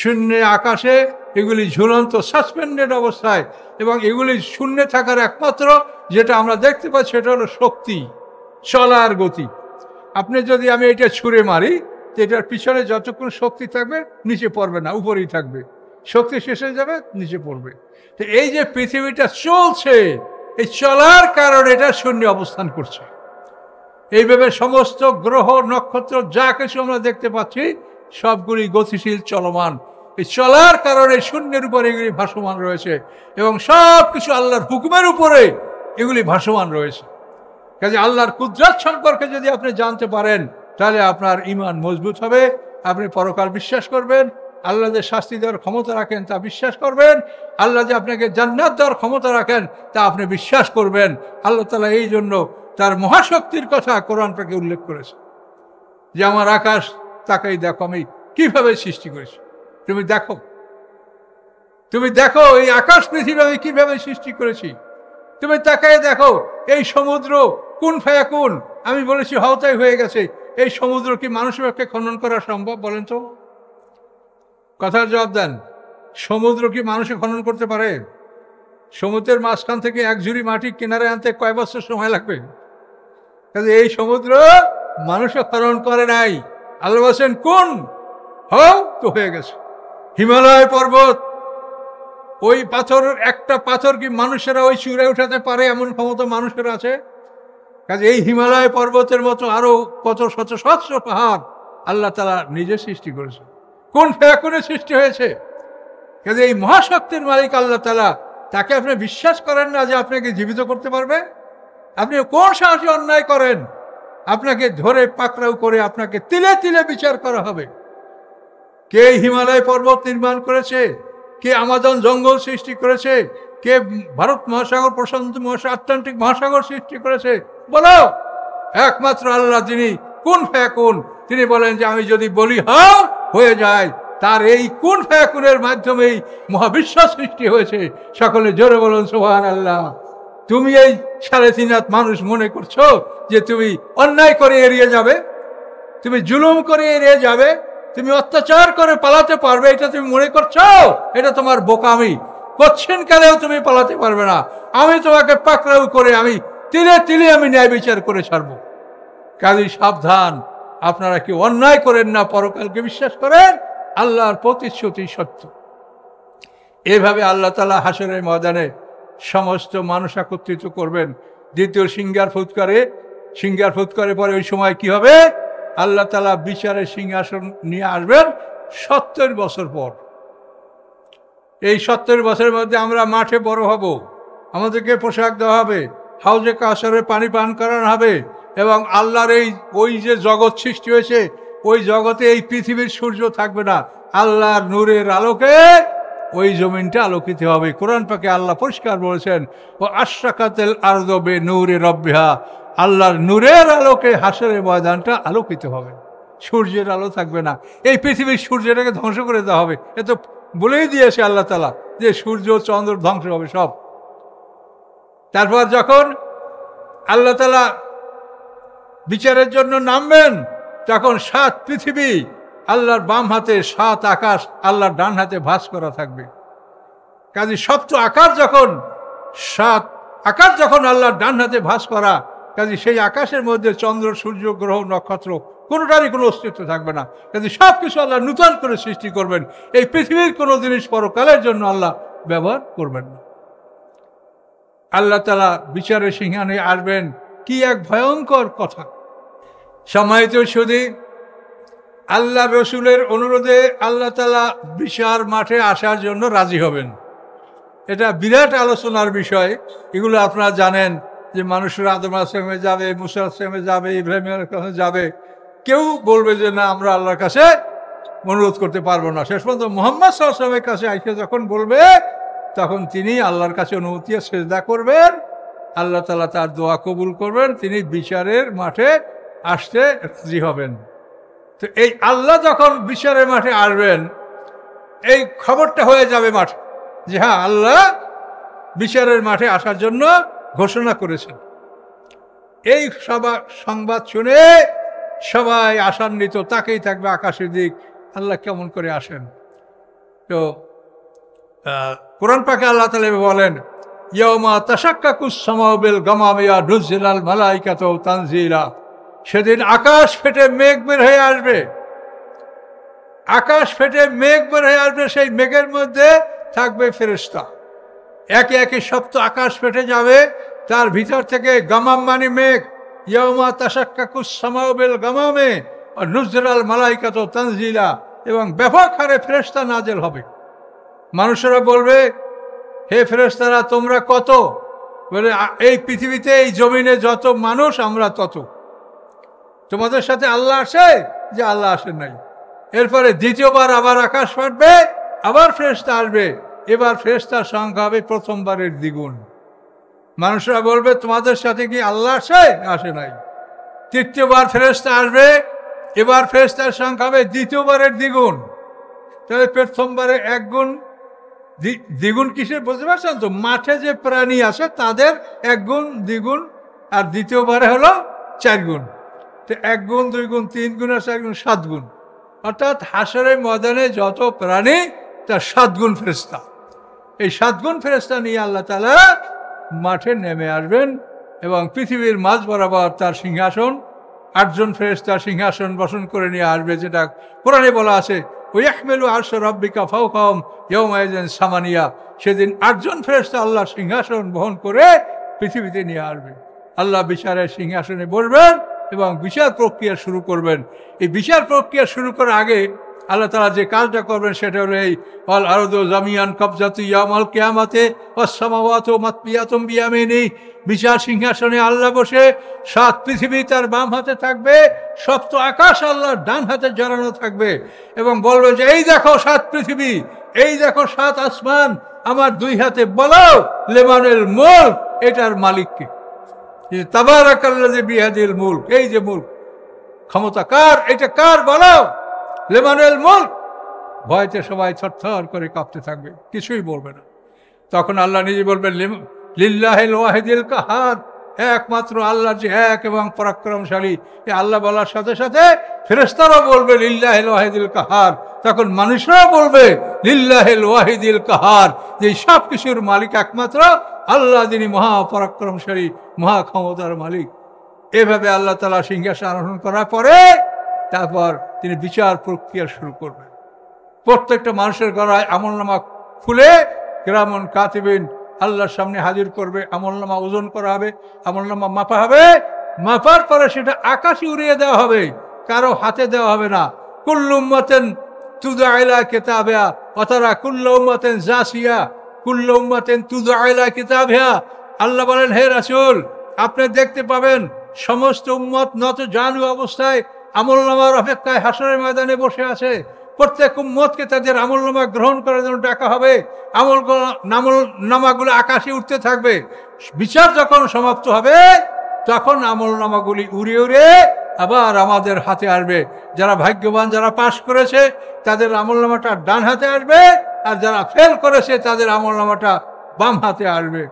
A: শূন্যে আকাশে এগুলি ঝুলন্ত সাসপেন্ডেড অবস্থায়। এবং এগুলি শূন্যে থাকার একমাত্র যেটা আমরা দেখতে পাচ্ছি সেটা হলো শক্তি, চলার গতি। আপনি যদি আমি এটা ছুঁড়ে মারি, তো এটার পিছনে যতক্ষণ শক্তি থাকবে নিচে পড়বে না, উপরেই থাকবে। শক্তি শেষ হয়ে যাবে, নিচে পড়বে। তো এই যে পৃথিবীটা চলছে, এই চলার কারণে এটা শূন্যে অবস্থান করছে। এইভাবে সমস্ত গ্রহ নক্ষত্র যা কিছু আমরা দেখতে পাচ্ছি সবগুলি গতিশীল, চলমান। এই চলার কারণে শূন্যের উপরে এগুলি ভাসমান রয়েছে এবং সব কিছু আল্লাহর হুকুমের উপরে এগুলি ভাসমান রয়েছে। কাজে আল্লাহর কুদরত সম্পর্কে যদি আপনি জানতে পারেন, তাহলে আপনার ঈমান মজবুত হবে। আপনি পরকাল বিশ্বাস করবেন, আল্লাহ যে শাস্তি দেওয়ার ক্ষমতা রাখেন তা বিশ্বাস করবেন, আল্লাহ যে আপনাকে জান্নাত দেওয়ার ক্ষমতা রাখেন তা আপনি বিশ্বাস করবেন। আল্লাহ তাআলা এই জন্য তার মহাশক্তির কথা কোরআন পাকে উল্লেখ করেছে যে আমার আকাশ তাকাই দেখো আমি কিভাবে সৃষ্টি করেছি। তুমি দেখো, তুমি দেখো এই আকাশ পৃথিবী আমি কিভাবে সৃষ্টি করেছি। তুমি তাকাই দেখো এই সমুদ্র কোন ফায়াকুন, আমি বলেছি হওতাই হয়ে গেছে। এই সমুদ্র কি মানুষের পক্ষে খনন করা সম্ভব? বলেন তো, কথার জবাব দেন। সমুদ্র কি মানুষে খনন করতে পারে? সমুদ্রের মাঝখান থেকে এক ঝুড়ি মাটি কিনারে আনতে কয় বছর সময় লাগবে? কাজে এই সমুদ্র মানুষে খনন করে নাই। আল্লাহ বলেন কোন হও, তো হয়ে গেছে। হিমালয় পর্বত, ওই পাথর, একটা পাথর কি মানুষেরা ওই চূড়ায় উঠাতে পারে এমন ক্ষমতা মানুষের আছে? কাজে এই হিমালয় পর্বতের মতো আরো কত শত সহস্র পাহাড় আল্লাহ তাআলা নিজে সৃষ্টি করেছে। কোন ফেয়াকুনে সৃষ্টি হয়েছে? কাজে এই মহাশক্তির মালিক আল্লাহ তাআলা, তাকে আপনি বিশ্বাস করেন না যে আপনাকে জীবিত করতে পারবে? আপনি কোন সাহসে অন্যায় করেন? আপনাকে ধরে পাকড়াও করে আপনাকে তিলে তিলে বিচার করা হবে। কে হিমালয় পর্বত নির্মাণ করেছে? কে আমাজন জঙ্গল সৃষ্টি করেছে? কে ভারত মহাসাগর, প্রশান্ত মহাসাগর, আটলান্টিক মহাসাগর সৃষ্টি করেছে? বলো। একমাত্র আল্লাহ, যিনি কুন ফায়াকুন, তিনি বলেন যে আমি যদি বলি হও, হয়ে যায়। তার এই কুন ফায়াকুনের মাধ্যমেই মহাবিশ্ব সৃষ্টি হয়েছে। সকলে জোরে বলুন সুবহানাল্লাহ। তুমি এই 3.5 হাত মানুষ মনে করছো যে তুমি অন্যায় করে এড়িয়ে যাবে, তুমি জুলুম করে এড়িয়ে যাবে, তুমি অত্যাচার করে পালাতে পারবে, এটা তুমি মনে করছো? এটা তোমার বোকামি। কচ্ছিন কালেও তুমি পালাতে পারবে না। আমি তোমাকে পাকড়াও করে আমি তিলে তিলে আমি ন্যায় বিচার করে ছাড়বো। কাজেই সাবধান, আপনারা কি অন্যায় করেন না, পরকালকে বিশ্বাস করেন, আল্লাহর প্রতিশ্রুতি সত্য। এভাবে আল্লাহ তাআলা হাসরের ময়দানে সমস্ত মানুষ একত্রিত করবেন। দ্বিতীয় সিংহার ফুৎকারে সিংহার ফুৎ করে পরে ওই সময় কি হবে? আল্লাহ তাআলা বিচারের সিংহাসন নিয়ে আসবেন 70 বছর পর। এই 70 বছরের মধ্যে আমরা মাঠে বড় হব, আমাদেরকে পোশাক দেওয়া হবে, হাউজে কাউসারে পানি পান করানো হবে, এবং আল্লাহর ওই যে জগৎ সৃষ্টি হয়েছে ওই জগতে এই পৃথিবীর সূর্য থাকবে না, আল্লাহর নূরের আলোকে ওই জমিনটা আলোকিত হবে। কোরআন পাকে আল্লাহ পরিষ্কার বলেছেন, ও আশরাকাতিল আরদু বিনূরি রাব্বিহা, আল্লাহর নূরের আলোকে হাসরের ময়দানটা আলোকিত হবে, সূর্যের আলো থাকবে না। এই পৃথিবীর সূর্যটাকে ধ্বংস করে দেওয়া হবে। এ তো বলেই দিয়েছে আল্লাহ তাআলা যে সূর্য চন্দ্র ধ্বংস হবে সব। তারপর যখন আল্লাহ তাআলা বিচারের জন্য নামবেন, তখন 7 পৃথিবী আল্লাহর বাম হাতে, 7 আকাশ আল্লাহর ডান হাতে ভাঁজ করা থাকবে। কাজে সপ্ত আকাশ যখন 7 আকাশ যখন আল্লাহর ডান হাতে ভাঁজ করা, কাজে সেই আকাশের মধ্যে চন্দ্র, সূর্য, গ্রহ, নক্ষত্র কোনোটারই কোনো অস্তিত্ব থাকবে না। কাজে সব কিছু আল্লাহ নূতন করে সৃষ্টি করবেন। এই পৃথিবীর কোনো জিনিস পরকালের জন্য আল্লাহ ব্যবহার করবেন না। আল্লাহ তাআলা বিচারের সিংহাসনে আসবেন, কি এক ভয়ঙ্কর কথা। সম্মানিত সুধী, আল্লাহ রসুলের অনুরোধে আল্লাহ তাআলা বিচার মাঠে আসার জন্য রাজি হবেন। এটা বিরাট আলোচনার বিষয়। এগুলো আপনারা জানেন যে মানুষেরা আদম আলাইহিস সালামে যাবে, মুসা আলাইহিস সালামে যাবে, ইব্রাহিম আলাইহিস সালামে যাবে, কেউ বলবে যে না আমরা আল্লাহর কাছে অনুরোধ করতে পারবো না। শেষ পর্যন্ত মুহাম্মদ সাল্লাল্লাহু আলাইহি ওয়াসাল্লামের কাছে আইসা যখন বলবে, তখন তিনি আল্লাহর কাছে অনুমতি সেজদা করবেন, আল্লাহ তাআলা তার দোয়া কবুল করবেন, তিনি বিচারের মাঠে আসতে রাজি হবেন। তো এই আল্লাহ যখন বিচারের মাঠে আসবেন, এই খবরটা হয়ে যাবে মাঠে যে হ্যাঁ আল্লাহ বিচারের মাঠে আসার জন্য ঘোষণা করেছেন। এই সংবাদ শুনে সবাই আশান্বিত, তাকেই থাকবে আকাশের দিক, আল্লাহ কেমন করে আসেন। তো কোরআন পাকে আল্লাহ তাআলা বলেন, ইয়াউমা তাশাক্কাকুস সামাউ বিল গামামি ওয়া নুজিলাল মালাইকাতু তানজিলা, সেদিন আকাশ ফেটে মেঘ বের হয়ে আসবে। আকাশ ফেটে মেঘ বের হয়ে আসবে, সেই মেঘের মধ্যে থাকবে ফেরেশতা। একে একে সপ্ত আকাশ ফেটে যাবে, তার ভিতর থেকে গামাম মানে মেঘ, ইয়াউমা তাশাক্কাকুস সামাউ বিল গামামি ওয়া নুজিলাল মালাইকাতু তানজিলা, এবং ব্যাপক হারে ফেরেশতা নাজেল হবে। মানুষেরা বলবে, হে ফেরেশতারা তোমরা কত? বলে এই পৃথিবীতে, এই জমিনে যত মানুষ আমরা তত। তোমাদের সাথে আল্লাহ আসে? যে আল্লাহ আসেন নাই। এরপরে দ্বিতীয়বার আবার আকাশ ফাটবে, আবার ফেরেশতা আসবে, এবার ফেরেশতার সংখ্যা হবে প্রথমবারের দ্বিগুণ। মানুষরা বলবে তোমাদের সাথে কি আল্লাহ আসে? আসে নাই। তৃতীয়বার ফেরেশতা আসবে, এবার ফেরেশতার সংখ্যা হবে দ্বিতীয়বারের দ্বিগুণ। তাহলে প্রথমবারে 1 গুণ, দ্বিগুণ কিসের বুঝতে পারছেন তো? মাঠে যে প্রাণী আছে তাদের 1 গুণ, দ্বিগুণ, আর দ্বিতীয়বারে হলো 4 গুণ। তো 1 গুণ, 2 গুণ, 3 গুণ আর 4 গুণ 7 গুণ। অর্থাৎ হাসরের ময়দানে যত প্রাণী তার 7 গুণ ফেরেশতা। এই 7 গুণ ফেরেশতা নিয়ে আল্লাহ তাআলা মাঠে নেমে আসবেন, এবং পৃথিবীর মাঝ বরাবর তার সিংহাসন, 8 জন ফেরেশতা সিংহাসন বসন করে নিয়ে আসবে, যেটা কোরআনে বলা আছে, ওয়াহমিলু আরশা রাব্বিকা ফাওকাহুম ইয়াওমাইযিন সামানিয়া। সেদিন 8 জন ফেরেশতা আল্লাহর সিংহাসন বহন করে পৃথিবীতে নিয়ে আসবে। আল্লাহ বিচারের সিংহাসনে বসবেন এবং বিচার প্রক্রিয়া শুরু করবেন। এই বিচার প্রক্রিয়া শুরু করার আগে আল্লাহ তাআলা যে কাজটা করবেন সেটা হলো এই, ওয়াল আরদু জামিয়ান কবজাতু ইয়াউমাল কিয়ামাতি ওয়াস সামাওয়াতু মাতবিয়াতুম বিয়ামিনি। বিচার সিংহাসনে আল্লাহ বসে, 7 পৃথিবী তার বাম হাতে থাকবে, সপ্ত আকাশ আল্লাহর ডান হাতে জড়ানো থাকবে, এবং বলবে যে এই দেখো 7 পৃথিবী, এই দেখো 7 আসমান আমার 2 হাতে, বলো লিমানুল মুলক, এটার মালিককে। তাবারাকাল্লাযী বিয়াদিল মুলক, এই যে মুলক, ক্ষমতা কার, এটা কার বলো, লিমানুল মুলক। ভয়তে সবাই থরথর করে কাঁপতে থাকবে, কিছুই বলবে না। তখন আল্লাহ নিজে বলবেন, লিল্লাহিল ওয়াহিদিল কাহার, একমাত্র আল্লাহ যে এক এবং পরাক্রমশালী। এই আল্লাহ বলার সাথে সাথে ফেরেশতারাও বলবে লিল্লাহিল ওয়াহিদিল কাহার। তখন মানুষরাও বলবে লিল্লাহিল ওয়াহিদিল কাহার, যে সব কিছুর মালিক একমাত্র আল্লাহ, যিনি মহাপরাক্রমশালী, মহাক্ষমতার মালিক। এভাবে আল্লাহ তাআলা সিংহাসন আরোহণ করার পরে তারপর তিনি বিচার প্রক্রিয়া শুরু করবেন। প্রত্যেকটা মানুষের গলায় আমলনামা খুলে কিরামান কাতিবিন আল্লাহর সামনে হাজির করবে। আমলনামা ওজন করা হবে, আমলনামা মাপা হবে, মাপার পরে সেটা আকাশে উড়িয়ে দেওয়া হবে, কারো হাতে দেওয়া হবে না। কুল্লু উম্মাতিন তুদআ ইলা কিতাবিহা ওয়া তারা কুল্লু উম্মাতিন জাসিয়া কুল্লু উম্মাতিন তুদআ ইলা কিতাবিহা। আল্লাহ বলেন, হে রাসূল, আপনি দেখতে পাবেন সমস্ত উম্মত নত জানু অবস্থায় আমলনামার অপেক্ষায় হাসরের ময়দানে বসে আছে। প্রত্যেক উম্মতকে তাদের আমলনামা গ্রহণ করার জন্য ডাকা হবে। আমলনামাগুলো আকাশে উঠতে থাকবে। বিচার যখন সমাপ্ত হবে তখন আমলনামাগুলি উড়ে উড়ে আবার আমাদের হাতে আসবে। যারা ভাগ্যবান, যারা পাশ করেছে তাদের আমলনামাটা ডান হাতে আসবে, আর যারা ফেল করেছে তাদের আমলনামাটা বাম হাতে আসবে।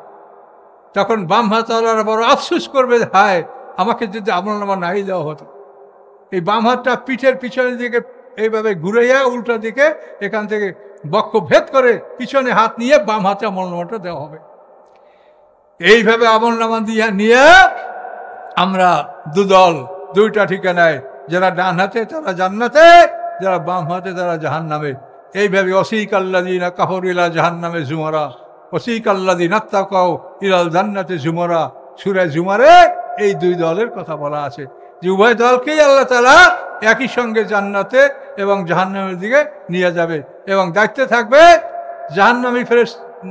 A: তখন বাম হাতওয়ালারা বড় আফসোস করবে, হায় আমাকে যদি আমলনামা নাই দেওয়া হতো। এই বাম হাতটা পিঠের পিছনের দিকে এইভাবে ঘুরাইয়া উল্টা দিকে এখান থেকে বক্ষ ভেদ করে পিছনে হাত নিয়ে বাম হাতে আমলনামাটা দেওয়া হবে। এইভাবে আমলনামা নিয়ে আমরা দুদল, দুইটা ঠিকানায়, যারা ডান হাতে তারা জান্নাতে, যারা বাম হাতে তারা জাহান্নামে। এইভাবে ওয়াসিকাল্লাযীনা কাফারু ইলা জাহান্নামে জুমারা ওয়াসিকাল্লাযীনা তাকাউ ইলাল জান্নাতি জুমারা। সূরা জুমারে এই দুই দলের কথা বলা আছে যে উভয় দলকেই আল্লাহ তাআলা একই সঙ্গে জান্নাতে এবং জাহান্নামের দিকে নিয়ে যাবে। এবং দায়িত্বে থাকবে জাহান্নামী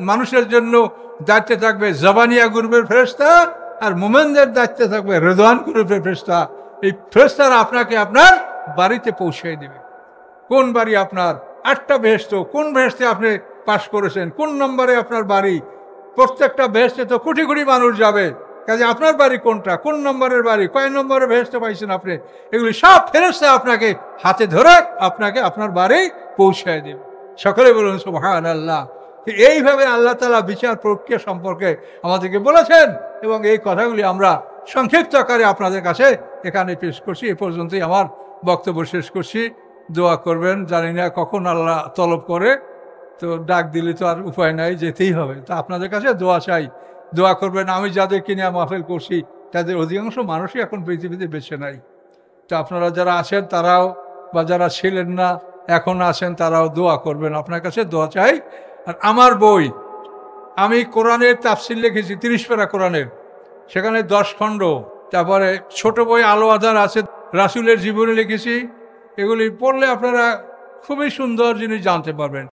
A: মানুষের জন্য দায়িত্বে থাকবে জাবানিয়া গ্রুপের ফেরেশতা, আর মুমিনদের দায়িত্বে থাকবে রিদওয়ান গ্রুপের ফেরেশতা। এই ফেরেশতারা আপনাকে আপনার বাড়িতে পৌঁছে দেবে। কোন বাড়ি আপনার? 8টা বেহেশত। কোন বেহেশতে আপনি পাশ করেছেন, কোন নম্বরে আপনার বাড়ি? প্রত্যেকটা বেহেশতে তো কোটি কোটি মানুষ যাবে, কাজে আপনার বাড়ি কোনটা, কোন নম্বরের বাড়ি, কয় নম্বরে বেহেশতে পাইছেন আপনি, এগুলি সব ফেরেশতা আপনাকে হাতে ধরে আপনাকে আপনার বাড়ি পৌঁছায় দেবে। সকলে বলুন সুবহানাল্লাহ। এইভাবে আল্লাহ তাআলা বিচার প্রক্রিয়া সম্পর্কে আমাদেরকে বলেছেন, এবং এই কথাগুলি আমরা সংক্ষিপ্ত আকারে আপনাদের কাছে এখানে পেশ করছি। এ পর্যন্তই আমার বক্তব্য শেষ করছি। দোয়া করবেন। জানি না কখন আল্লাহ তলব করে, তো ডাক দিলে তো আর উপায় নাই, যেতেই হবে। তা আপনাদের কাছে দোয়া চাই, দোয়া করবেন। আমি যাদেরকে নিয়ে মাহফিল করছি তাদের অধিকাংশ মানুষই এখন পৃথিবীতে বেঁচে নাই। তো আপনারা যারা আছেন তারাও, বা যারা ছিলেন না এখন আছেন, তারাও দোয়া করবেন। আপনার কাছে দোয়া চাই। আর আমার বই, আমি কোরআনের তাফসির লিখেছি 30 পারা কোরআনের, সেখানে 10 খণ্ড। তারপরে ছোট বই আলো আধার আছে, রাসূলের জীবনী লিখেছি। এগুলি পড়লে আপনারা খুবই সুন্দর জিনিস জানতে পারবেন।